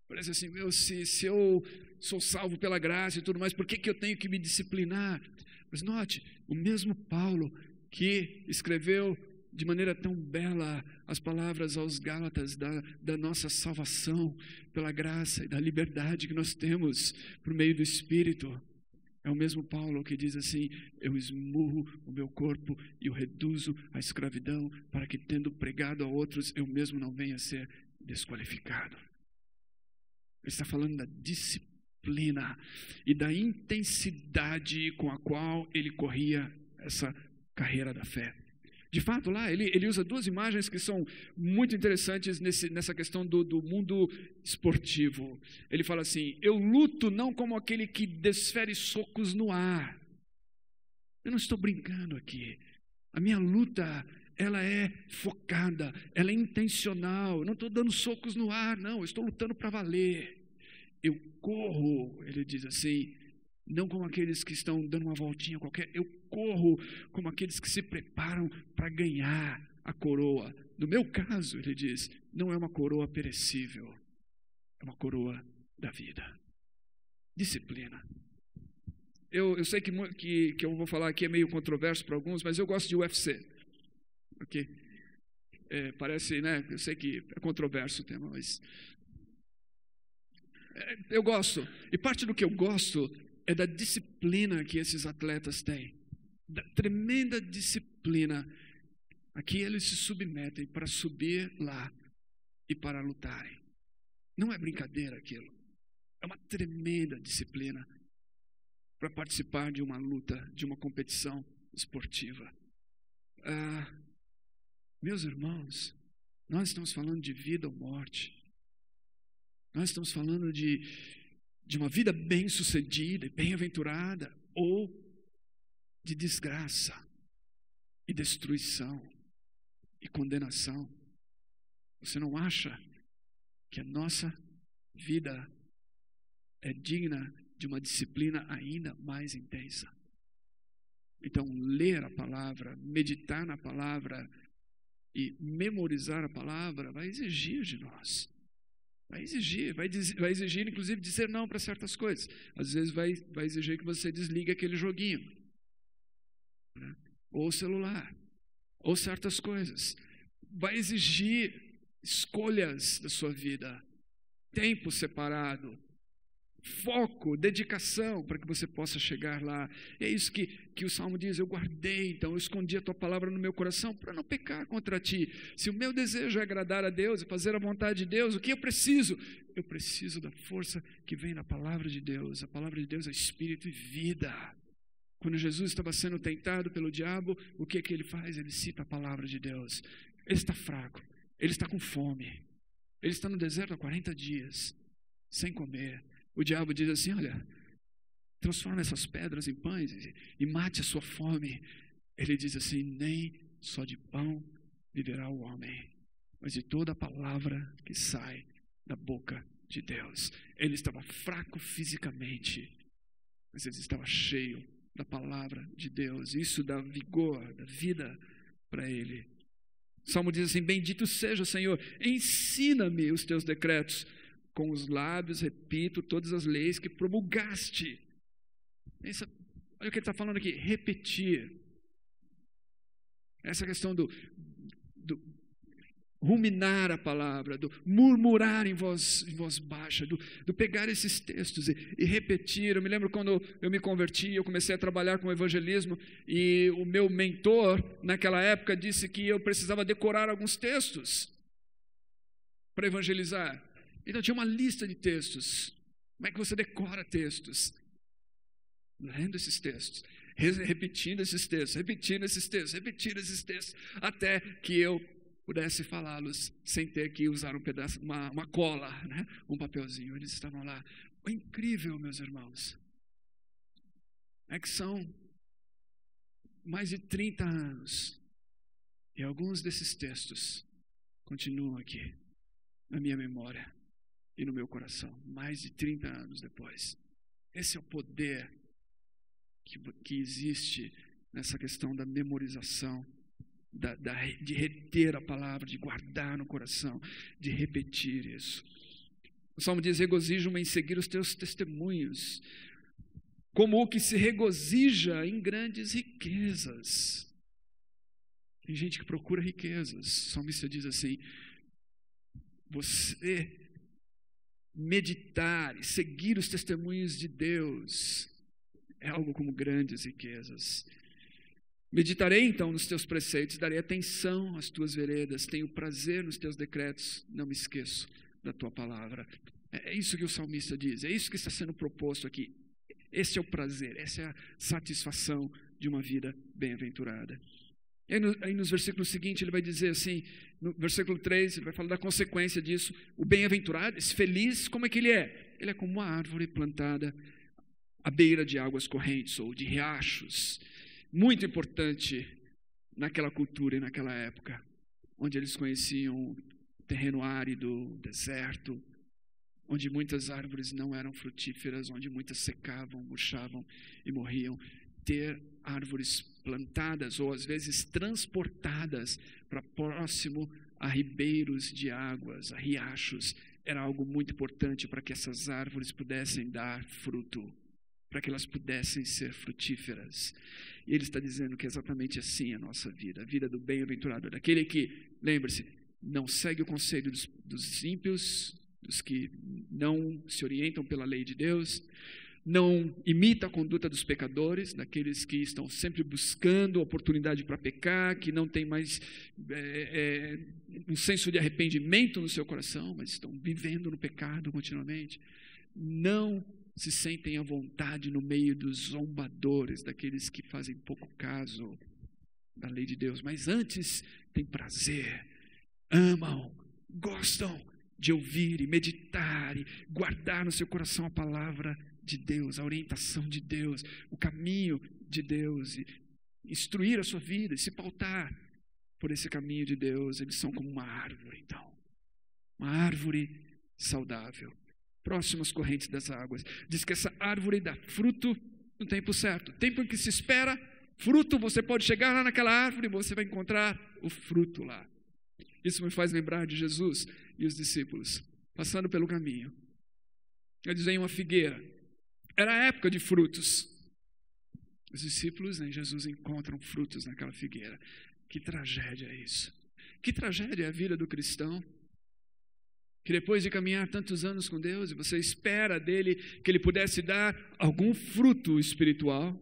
Speaker 1: Parece assim, se eu sou salvo pela graça e tudo mais, por que eu tenho que me disciplinar? Mas note, o mesmo Paulo que escreveu de maneira tão bela as palavras aos Gálatas da nossa salvação pela graça e da liberdade que nós temos por meio do Espírito. É o mesmo Paulo que diz assim: eu esmurro o meu corpo e o reduzo à escravidão, para que, tendo pregado a outros, eu mesmo não venha a ser desqualificado. Ele está falando da disciplina e da intensidade com a qual ele corria essa carreira da fé. De fato, lá ele usa duas imagens que são muito interessantes nessa questão do mundo esportivo. Ele fala assim: eu luto não como aquele que desfere socos no ar. Eu não estou brincando aqui. A minha luta, ela é focada, ela é intencional. Eu não estou dando socos no ar, não. Eu estou lutando para valer. Eu corro, ele diz assim, não como aqueles que estão dando uma voltinha qualquer. Eu corro como aqueles que se preparam para ganhar a coroa. No meu caso, ele diz, não é uma coroa perecível, é uma coroa da vida. Disciplina. Eu sei que eu vou falar aqui é meio controverso para alguns, mas eu gosto de UFC. Ok? Parece, né? Eu sei que é controverso o tema, mas eu gosto. E parte do que eu gosto é da disciplina que esses atletas têm. Da tremenda disciplina a que eles se submetem para subir lá e para lutarem. Não é brincadeira aquilo. É uma tremenda disciplina para participar de uma luta, de uma competição esportiva. Meus irmãos, nós estamos falando de vida ou morte. Nós estamos falando de uma vida bem-sucedida e bem-aventurada, ou de desgraça e destruição e condenação. Você não acha que a nossa vida é digna de uma disciplina ainda mais intensa? Então, ler a palavra, meditar na palavra e memorizar a palavra vai exigir de nós. Vai exigir, inclusive, dizer não para certas coisas. Às vezes vai exigir que você desligue aquele joguinho, né? Ou o celular, ou certas coisas. Vai exigir escolhas da sua vida, tempo separado, foco, dedicação, para que você possa chegar lá. É isso que o Salmo diz: eu guardei, então eu escondi a tua palavra no meu coração para não pecar contra ti. Se o meu desejo é agradar a Deus e fazer a vontade de Deus, o que eu preciso? Eu preciso da força que vem da palavra de Deus. A palavra de Deus é espírito e vida. Quando Jesus estava sendo tentado pelo diabo, o que ele faz? Ele cita a palavra de Deus. Ele está fraco, ele está com fome, ele está no deserto há 40 dias, sem comer. O diabo diz assim: olha, transforma essas pedras em pães e mate a sua fome. Ele diz assim: nem só de pão viverá o homem, mas de toda a palavra que sai da boca de Deus. Ele estava fraco fisicamente, mas ele estava cheio da palavra de Deus. Isso dá vigor, dá vida para ele. O Salmo diz assim: bendito seja o Senhor, ensina-me os teus decretos. Com os lábios repito todas as leis que promulgaste. Olha o que ele está falando aqui: repetir. Essa questão do ruminar a palavra, do murmurar em voz baixa, do pegar esses textos e repetir. Eu me lembro quando eu me converti, eu comecei a trabalhar com evangelismo, e o meu mentor naquela época disse que eu precisava decorar alguns textos para evangelizar. Então tinha uma lista de textos. Como é que você decora textos? Lendo esses textos, repetindo esses textos, até que eu pudesse falá-los sem ter que usar um pedaço, uma cola, né? Um papelzinho. Eles estavam lá. O incrível, meus irmãos, é que são mais de 30 anos e alguns desses textos continuam aqui na minha memória e no meu coração, mais de 30 anos depois. Esse é o poder que existe nessa questão da memorização, de reter a palavra, de guardar no coração, de repetir isso. O Salmo diz: regozijo-me em seguir os teus testemunhos, como o que se regozija em grandes riquezas. Tem gente que procura riquezas. O salmista diz assim: você meditar e seguir os testemunhos de Deus é algo como grandes riquezas. Meditarei então nos teus preceitos, darei atenção às tuas veredas, tenho prazer nos teus decretos, não me esqueço da tua palavra. É isso que o salmista diz, é isso que está sendo proposto aqui. Esse é o prazer, essa é a satisfação de uma vida bem-aventurada. E aí nos versículos seguintes ele vai dizer assim, no versículo 3, ele vai falar da consequência disso. O bem-aventurado, esse feliz, como é que ele é? Ele é como uma árvore plantada à beira de águas correntes ou de riachos. Muito importante naquela cultura e naquela época, onde eles conheciam terreno árido, deserto, onde muitas árvores não eram frutíferas, onde muitas secavam, murchavam e morriam. Ter árvores plantadas ou às vezes transportadas para próximo a ribeiros de águas, a riachos, era algo muito importante para que essas árvores pudessem dar fruto, para que elas pudessem ser frutíferas. E ele está dizendo que é exatamente assim a nossa vida, a vida do bem-aventurado, daquele que, lembre-se, não segue o conselho dos ímpios, dos que não se orientam pela lei de Deus, não imita a conduta dos pecadores, daqueles que estão sempre buscando oportunidade para pecar, que não tem mais um senso de arrependimento no seu coração, mas estão vivendo no pecado continuamente. Não se sentem à vontade no meio dos zombadores, daqueles que fazem pouco caso da lei de Deus, mas antes têm prazer, amam, gostam de ouvir e meditar e guardar no seu coração a palavra de Deus, a orientação de Deus, o caminho de Deus, e instruir a sua vida e se pautar por esse caminho de Deus. Eles são como uma árvore, então, uma árvore saudável, próximo às correntes das águas. Diz que essa árvore dá fruto no tempo certo, tempo em que se espera fruto. Você pode chegar lá naquela árvore e você vai encontrar o fruto lá. Isso me faz lembrar de Jesus e os discípulos passando pelo caminho. Eles veem uma figueira, era a época de frutos. Os discípulos em Jesus encontram frutos naquela figueira. Que tragédia é isso? Que tragédia é a vida do cristão, que depois de caminhar tantos anos com Deus, e você espera dele que ele pudesse dar algum fruto espiritual,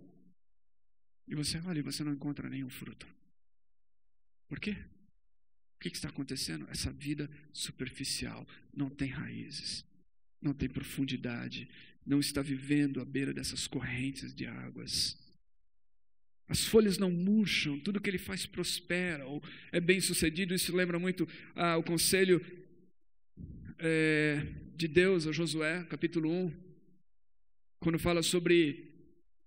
Speaker 1: e você olha e você não encontra nenhum fruto. Por quê? O que está acontecendo? Essa vida superficial não tem raízes, não tem profundidade, não está vivendo à beira dessas correntes de águas. As folhas não murcham, tudo que ele faz prospera, ou é bem sucedido. Isso lembra muito o conselho de Deus a Josué, capítulo 1, quando fala sobre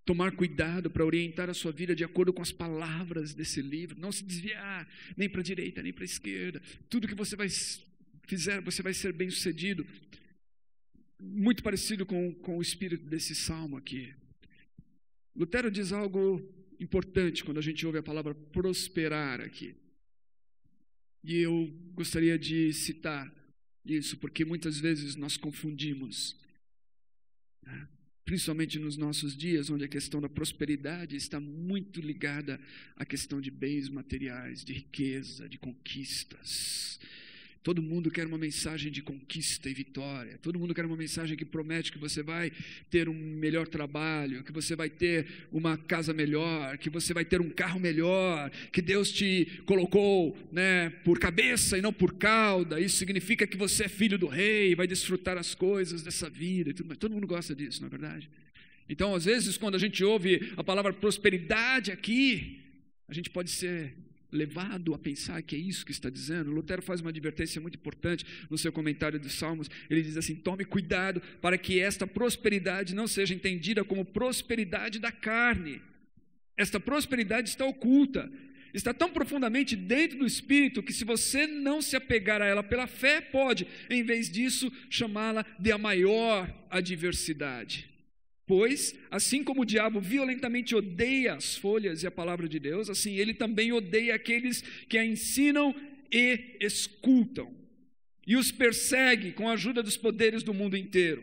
Speaker 1: tomar cuidado para orientar a sua vida de acordo com as palavras desse livro, não se desviar nem para a direita nem para a esquerda. Tudo que você fizer, você vai ser bem sucedido. Muito parecido com o espírito desse salmo aqui. Lutero diz algo importante quando a gente ouve a palavra prosperar aqui. E eu gostaria de citar isso, porque muitas vezes nós confundimos, né? Principalmente nos nossos dias, onde a questão da prosperidade está muito ligada à questão de bens materiais, de riqueza, de conquistas. Todo mundo quer uma mensagem de conquista e vitória. Todo mundo quer uma mensagem que promete que você vai ter um melhor trabalho, que você vai ter uma casa melhor, que você vai ter um carro melhor, que Deus te colocou, né, por cabeça e não por cauda. Isso significa que você é filho do rei, vai desfrutar as coisas dessa vida e tudo mais. Todo mundo gosta disso, não é verdade? Então, às vezes, quando a gente ouve a palavra prosperidade aqui, a gente pode ser levado a pensar que é isso que está dizendo. Lutero faz uma advertência muito importante no seu comentário dos Salmos. Ele diz assim: tome cuidado para que esta prosperidade não seja entendida como prosperidade da carne. Esta prosperidade está oculta, está tão profundamente dentro do espírito que, se você não se apegar a ela pela fé, pode, em vez disso, chamá-la de a maior adversidade. Pois, assim como o diabo violentamente odeia as folhas e a palavra de Deus, assim ele também odeia aqueles que a ensinam e escutam, e os persegue com a ajuda dos poderes do mundo inteiro.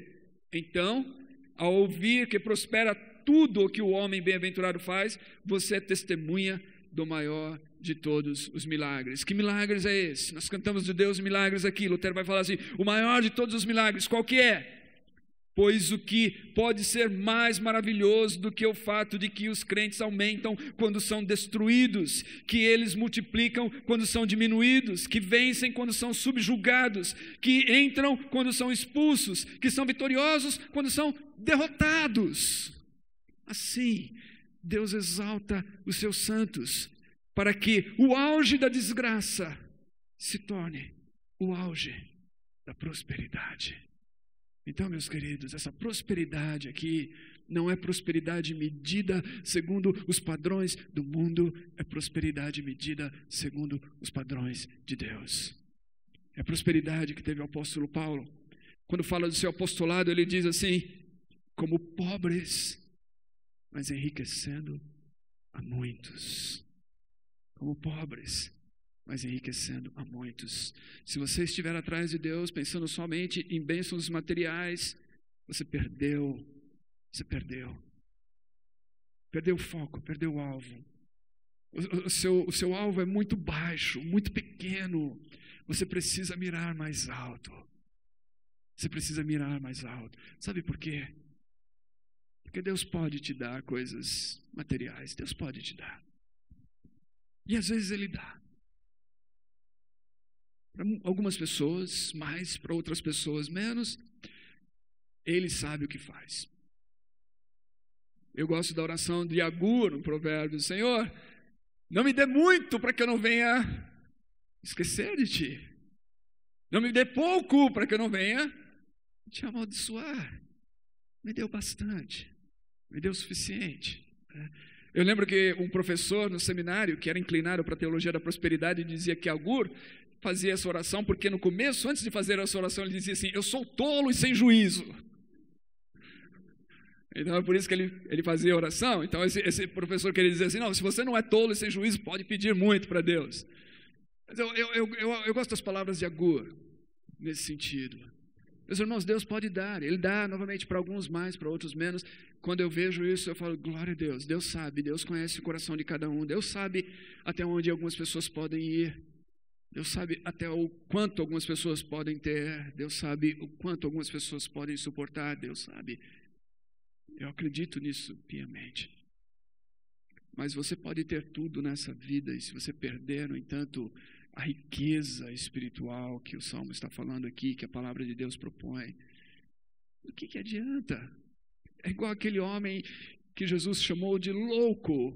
Speaker 1: Então, ao ouvir que prospera tudo o que o homem bem-aventurado faz, você é testemunha do maior de todos os milagres. Que milagres é esse? Nós cantamos de Deus milagres aqui. Lutero vai falar assim: o maior de todos os milagres, qual que é? Pois o que pode ser mais maravilhoso do que o fato de que os crentes aumentam quando são destruídos, que eles multiplicam quando são diminuídos, que vencem quando são subjugados, que entram quando são expulsos, que são vitoriosos quando são derrotados. Assim, Deus exalta os seus santos, para que o auge da desgraça se torne o auge da prosperidade. Então, meus queridos, essa prosperidade aqui não é prosperidade medida segundo os padrões do mundo, é prosperidade medida segundo os padrões de Deus. É a prosperidade que teve o apóstolo Paulo. Quando fala do seu apostolado, ele diz assim: como pobres, mas enriquecendo a muitos. Como pobres, mas enriquecendo a muitos. Se você estiver atrás de Deus, pensando somente em bênçãos materiais, você perdeu o foco, perdeu o alvo. O seu alvo é muito baixo, muito pequeno. Você precisa mirar mais alto. Você precisa mirar mais alto. Sabe por quê? Porque Deus pode te dar coisas materiais. Deus pode te dar. E às vezes Ele dá. Para algumas pessoas mais, para outras pessoas menos. Ele sabe o que faz. Eu gosto da oração de Agur, no provérbio: Senhor, não me dê muito para que eu não venha esquecer de Ti. Não me dê pouco para que eu não venha te amaldiçoar. Me deu bastante, me deu o suficiente. Eu lembro que um professor no seminário, que era inclinado para a teologia da prosperidade, dizia que Agur fazia essa oração porque no começo, antes de fazer essa oração, ele dizia assim: eu sou tolo e sem juízo. Então é por isso que ele fazia a oração. Então esse professor queria dizer assim: não, se você não é tolo e sem juízo, pode pedir muito para Deus. Mas eu gosto das palavras de Agur nesse sentido. Meus irmãos, Deus pode dar. Ele dá novamente para alguns mais, para outros menos. Quando eu vejo isso, eu falo: glória a Deus. Deus sabe, Deus conhece o coração de cada um. Deus sabe até onde algumas pessoas podem ir. Deus sabe até o quanto algumas pessoas podem ter. Deus sabe o quanto algumas pessoas podem suportar. Deus sabe. Eu acredito nisso piamente. Mas você pode ter tudo nessa vida, e se você perder, no entanto, a riqueza espiritual que o Salmo está falando aqui, que a palavra de Deus propõe, o que adianta? É igual aquele homem que Jesus chamou de louco,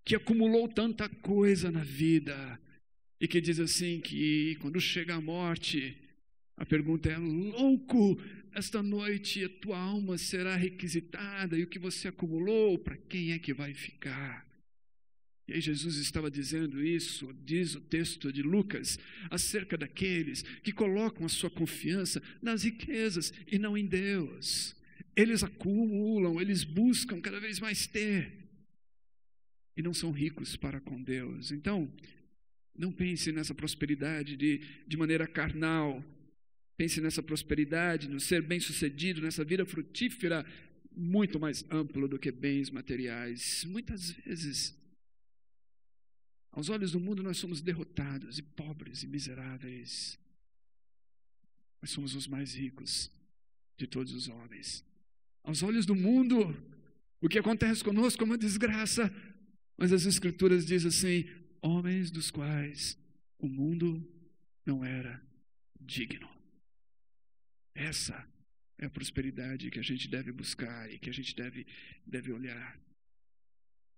Speaker 1: que acumulou tanta coisa na vida, e que diz assim, que quando chega a morte, a pergunta é: louco, esta noite a tua alma será requisitada, e o que você acumulou, para quem é que vai ficar? E aí Jesus estava dizendo isso, diz o texto de Lucas, acerca daqueles que colocam a sua confiança nas riquezas e não em Deus. Eles acumulam, eles buscam cada vez mais ter, e não são ricos para com Deus. Então, não pense nessa prosperidade de maneira carnal. Pense nessa prosperidade, no ser bem-sucedido, nessa vida frutífera, muito mais amplo do que bens materiais. Muitas vezes, aos olhos do mundo, nós somos derrotados e pobres e miseráveis. Nós somos os mais ricos de todos os homens. Aos olhos do mundo, o que acontece conosco é uma desgraça, mas as Escrituras dizem assim: homens dos quais o mundo não era digno. Essa é a prosperidade que a gente deve buscar e que a gente deve olhar.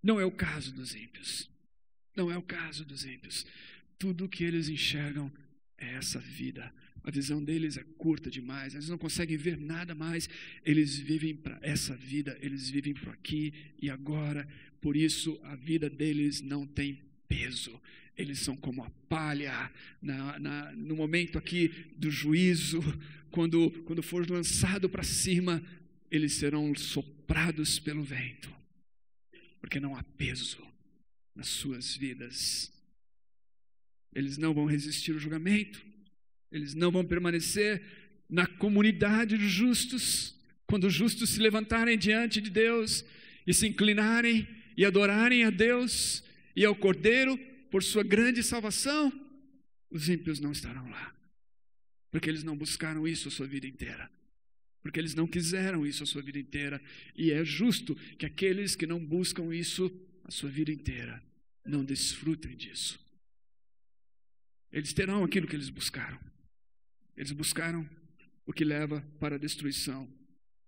Speaker 1: Não é o caso dos ímpios. Não é o caso dos ímpios. Tudo o que eles enxergam é essa vida. A visão deles é curta demais. Eles não conseguem ver nada mais. Eles vivem para essa vida. Eles vivem para aqui e agora. Por isso, a vida deles não tem peso. Eles são como a palha no momento aqui do juízo. Quando for lançado para cima, eles serão soprados pelo vento, porque não há peso nas suas vidas. Eles não vão resistir ao julgamento, eles não vão permanecer na comunidade dos justos. Quando os justos se levantarem diante de Deus e se inclinarem e adorarem a Deus e ao Cordeiro por sua grande salvação, os ímpios não estarão lá. Porque eles não buscaram isso a sua vida inteira. Porque eles não quiseram isso a sua vida inteira. E é justo que aqueles que não buscam isso a sua vida inteira não desfrutem disso. Eles terão aquilo que eles buscaram. Eles buscaram o que leva para a destruição.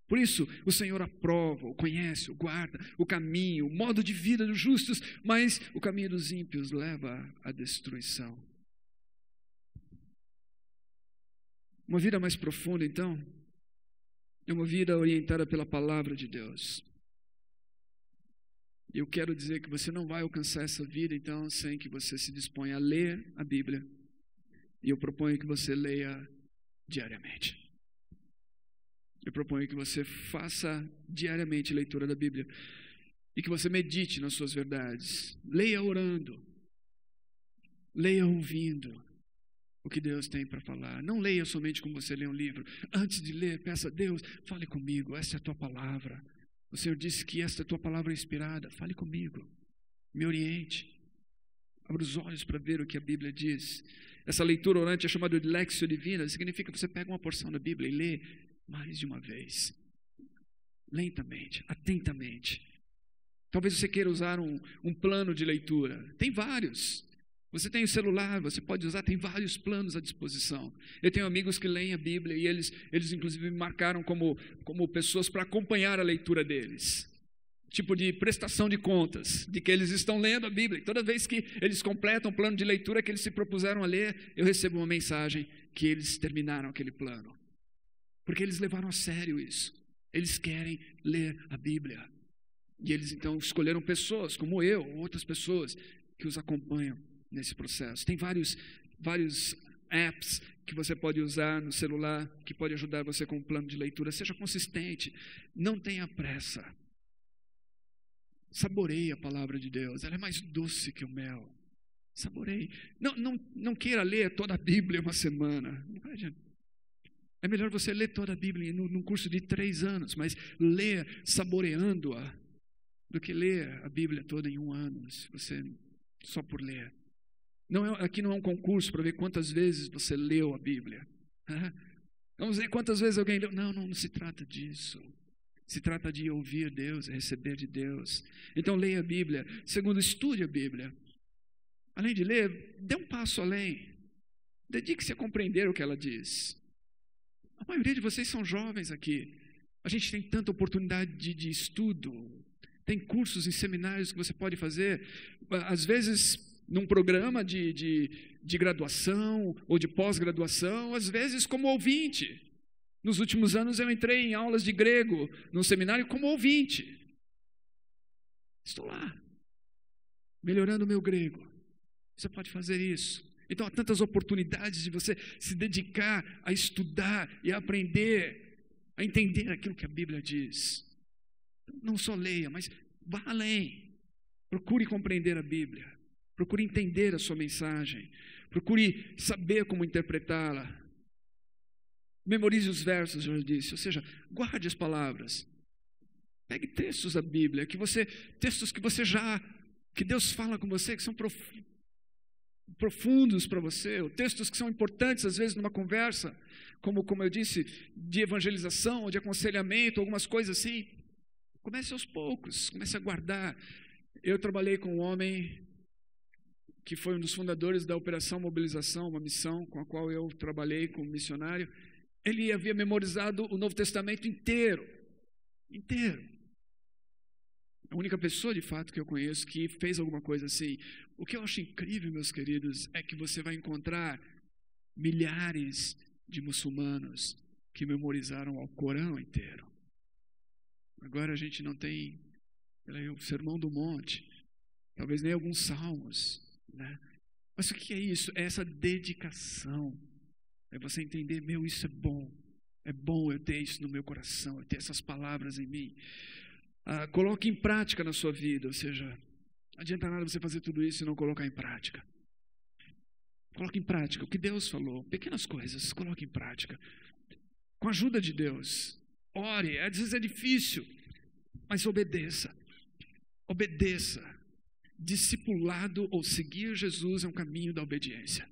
Speaker 1: Por isso, o Senhor aprova, o conhece, o guarda, o caminho, o modo de vida dos justos, mas o caminho dos ímpios leva à destruição. Uma vida mais profunda, então, é uma vida orientada pela palavra de Deus. E eu quero dizer que você não vai alcançar essa vida, então, sem que você se disponha a ler a Bíblia. E eu proponho que você leia diariamente. Eu proponho que você faça diariamente leitura da Bíblia e que você medite nas suas verdades. Leia orando. Leia ouvindo o que Deus tem para falar. Não leia somente como você lê um livro. Antes de ler, peça a Deus, fale comigo, essa é a tua palavra. O Senhor disse que esta é a tua palavra inspirada. Fale comigo, me oriente. Abra os olhos para ver o que a Bíblia diz. Essa leitura orante é chamada de Lexio Divina. Significa que você pega uma porção da Bíblia e lê mais de uma vez. Lentamente, atentamente. Talvez você queira usar um plano de leitura. Tem vários. Você tem o celular, você pode usar, tem vários planos à disposição. Eu tenho amigos que leem a Bíblia e eles inclusive me marcaram como pessoas para acompanhar a leitura deles. Tipo de prestação de contas, de que eles estão lendo a Bíblia. E toda vez que eles completam o plano de leitura que eles se propuseram a ler, eu recebo uma mensagem que eles terminaram aquele plano. Porque eles levaram a sério isso. Eles querem ler a Bíblia. E eles então escolheram pessoas como eu, ou outras pessoas que os acompanham nesse processo. Tem vários apps que você pode usar no celular, que pode ajudar você com um plano de leitura. Seja consistente, não tenha pressa. Saboreie a palavra de Deus, ela é mais doce que o mel. Saboreie. Não queira ler toda a Bíblia uma semana. Não adianta. É melhor você ler toda a Bíblia num curso de 3 anos, mas ler saboreando-a, do que ler a Bíblia toda em 1 ano, se você só por ler. Aqui não é um concurso para ver quantas vezes você leu a Bíblia. Vamos ver quantas vezes alguém leu. Não se trata disso. Se trata de ouvir Deus, receber de Deus. Então leia a Bíblia. Segundo, estude a Bíblia. Além de ler, dê um passo além. Dedique-se a compreender o que ela diz. A maioria de vocês são jovens aqui. A gente tem tanta oportunidade de estudo. Tem cursos e seminários que você pode fazer. Às vezes, num programa de graduação ou de pós-graduação, às vezes como ouvinte. Nos últimos anos eu entrei em aulas de grego, num seminário como ouvinte. Estou lá, melhorando o meu grego. Você pode fazer isso. Então há tantas oportunidades de você se dedicar a estudar e a aprender, a entender aquilo que a Bíblia diz. Não só leia, mas vá além. Procure compreender a Bíblia. Procure entender a sua mensagem. Procure saber como interpretá-la. Memorize os versos, eu já disse. Ou seja, guarde as palavras. Pegue textos da Bíblia, textos que Deus fala com você, que são profundos para você, ou textos que são importantes às vezes numa conversa, como eu disse, de evangelização ou de aconselhamento, algumas coisas assim. Comece aos poucos, comece a guardar. Eu trabalhei com um homem que foi um dos fundadores da Operação Mobilização, uma missão com a qual eu trabalhei como missionário. Ele havia memorizado o Novo Testamento inteiro. A única pessoa, de fato, que eu conheço que fez alguma coisa assim. O que eu acho incrível, meus queridos, é que você vai encontrar milhares de muçulmanos que memorizaram o Corão inteiro. Agora a gente não tem o Sermão do Monte, talvez nem alguns salmos, né? Mas o que é isso? É essa dedicação. É você entender, isso é bom eu ter isso no meu coração, eu ter essas palavras em mim. Coloque em prática na sua vida, ou seja, não adianta nada você fazer tudo isso e não colocar em prática. Coloque em prática o que Deus falou, pequenas coisas, coloque em prática. Com a ajuda de Deus, ore, às vezes é difícil, mas obedeça. Discipulado ou seguir Jesus é um caminho da obediência.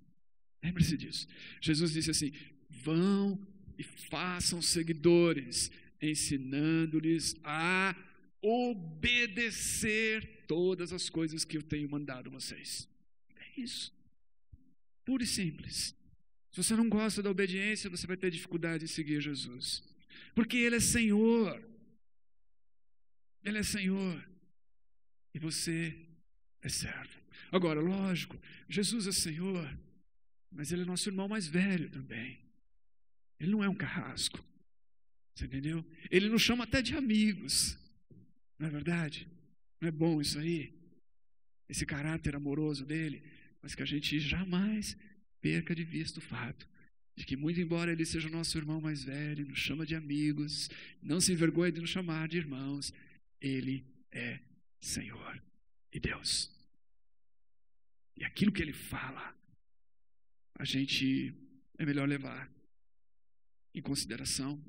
Speaker 1: Lembre-se disso. Jesus disse assim: vão e façam seguidores, ensinando-lhes a obedecer todas as coisas que eu tenho mandado vocês. É isso. Puro e simples. Se você não gosta da obediência, você vai ter dificuldade em seguir Jesus. porque Ele é Senhor. Ele é Senhor. E você é servo. Agora, lógico, Jesus é Senhor, mas Ele é nosso irmão mais velho também. Ele não é um carrasco. Você entendeu? Ele nos chama até de amigos. Não é verdade? Não é bom isso aí? Esse caráter amoroso dele, mas que a gente jamais perca de vista o fato de que, muito embora ele seja o nosso irmão mais velho, nos chama de amigos, não se envergonha de nos chamar de irmãos, ele é Senhor e Deus. E aquilo que ele fala, a gente é melhor levar em consideração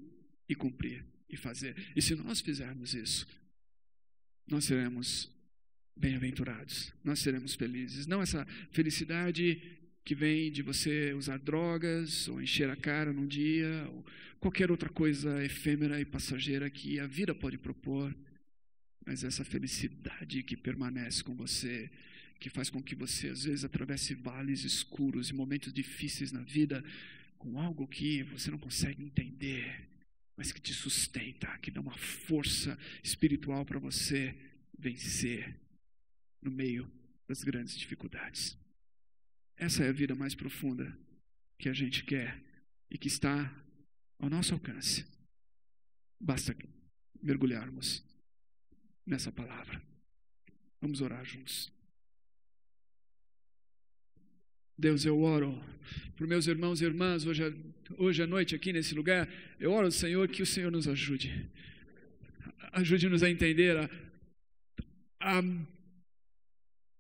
Speaker 1: e cumprir e fazer. E se nós fizermos isso, nós seremos bem-aventurados, nós seremos felizes. Não essa felicidade que vem de você usar drogas ou encher a cara num dia, ou qualquer outra coisa efêmera e passageira que a vida pode propor, mas essa felicidade que permanece com você, que faz com que você às vezes atravesse vales escuros e momentos difíceis na vida com algo que você não consegue entender, mas que te sustenta, que dá uma força espiritual para você vencer no meio das grandes dificuldades. Essa é a vida mais profunda que a gente quer e que está ao nosso alcance. Basta mergulharmos nessa palavra. Vamos orar juntos. Deus, eu oro para meus irmãos e irmãs hoje à noite aqui nesse lugar. Eu oro, Senhor, que o Senhor nos ajude. Ajude-nos a entender a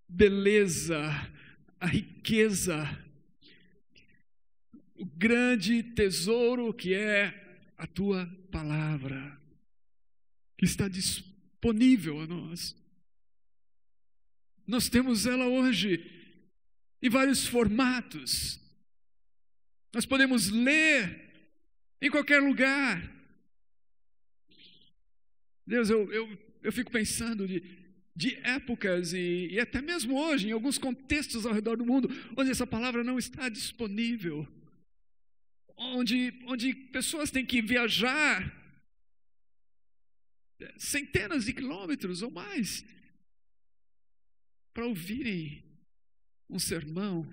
Speaker 1: beleza, a riqueza, o grande tesouro que é a Tua palavra, que está disponível a nós. Nós temos ela hoje em vários formatos. Nós podemos ler em qualquer lugar. Deus, eu fico pensando de épocas e até mesmo hoje, em alguns contextos ao redor do mundo, onde essa palavra não está disponível. Onde pessoas têm que viajar centenas de quilômetros ou mais para ouvirem um sermão,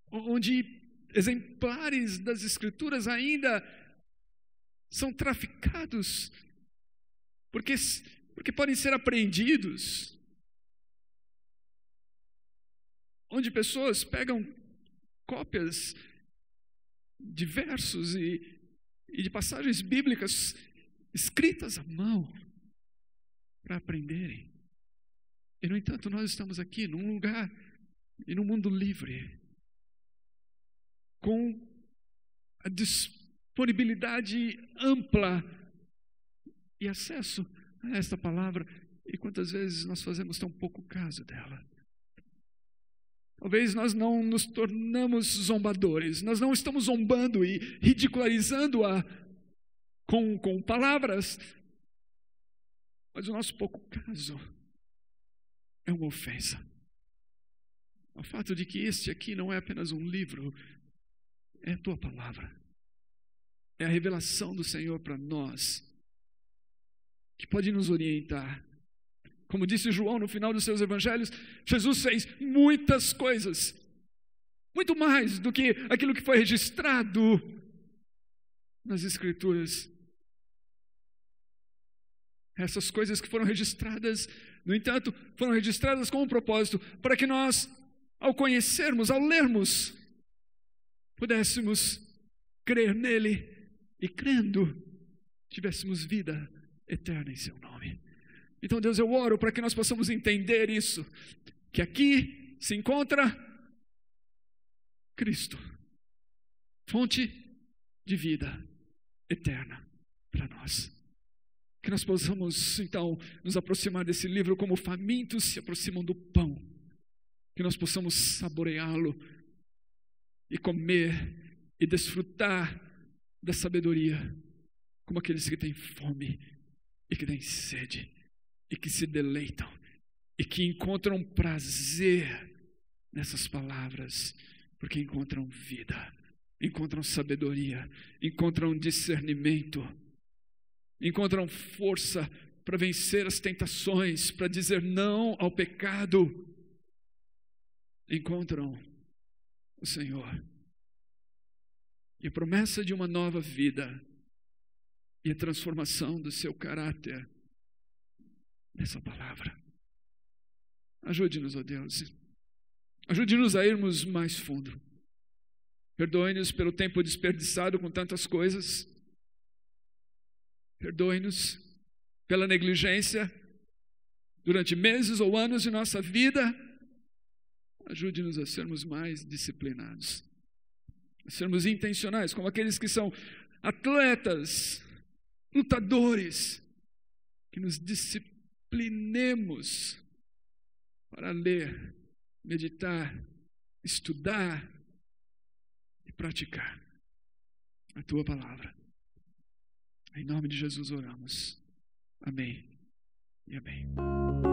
Speaker 1: onde exemplares das Escrituras ainda são traficados, porque podem ser apreendidos, onde pessoas pegam cópias de versos e de passagens bíblicas escritas à mão para aprenderem. E, no entanto, nós estamos aqui num lugar e num mundo livre, com a disponibilidade ampla e acesso a esta palavra. E quantas vezes nós fazemos tão pouco caso dela? Talvez nós não nos tornamos zombadores, nós não estamos zombando e ridicularizando-a com palavras, mas o nosso pouco caso é uma ofensa. O fato de que este aqui não é apenas um livro, é a Tua palavra, é a revelação do Senhor para nós, que pode nos orientar. Como disse João no final dos seus evangelhos, Jesus fez muitas coisas, muito mais do que aquilo que foi registrado nas Escrituras. Essas coisas que foram registradas, no entanto, foram registradas com um propósito, para que nós, ao conhecermos, ao lermos, pudéssemos crer nele e, crendo, tivéssemos vida eterna em seu nome. Então, Deus, eu oro para que nós possamos entender isso, que aqui se encontra Cristo, fonte de vida eterna para nós. Que nós possamos, então, nos aproximar desse livro como famintos se aproximam do pão. Que nós possamos saboreá-lo e comer e desfrutar da sabedoria, como aqueles que têm fome e que têm sede e que se deleitam e que encontram prazer nessas palavras, porque encontram vida, encontram sabedoria, encontram discernimento, encontram força para vencer as tentações, para dizer não ao pecado. Encontram o Senhor. E a promessa de uma nova vida e a transformação do seu caráter nessa palavra. Ajude-nos, ó Deus. Ajude-nos a irmos mais fundo. Perdoe-nos pelo tempo desperdiçado com tantas coisas. Perdoe-nos pela negligência durante meses ou anos de nossa vida. Ajude-nos a sermos mais disciplinados, a sermos intencionais, como aqueles que são atletas, lutadores, que nos disciplinemos para ler, meditar, estudar e praticar a Tua palavra. Em nome de Jesus oramos. Amém e amém.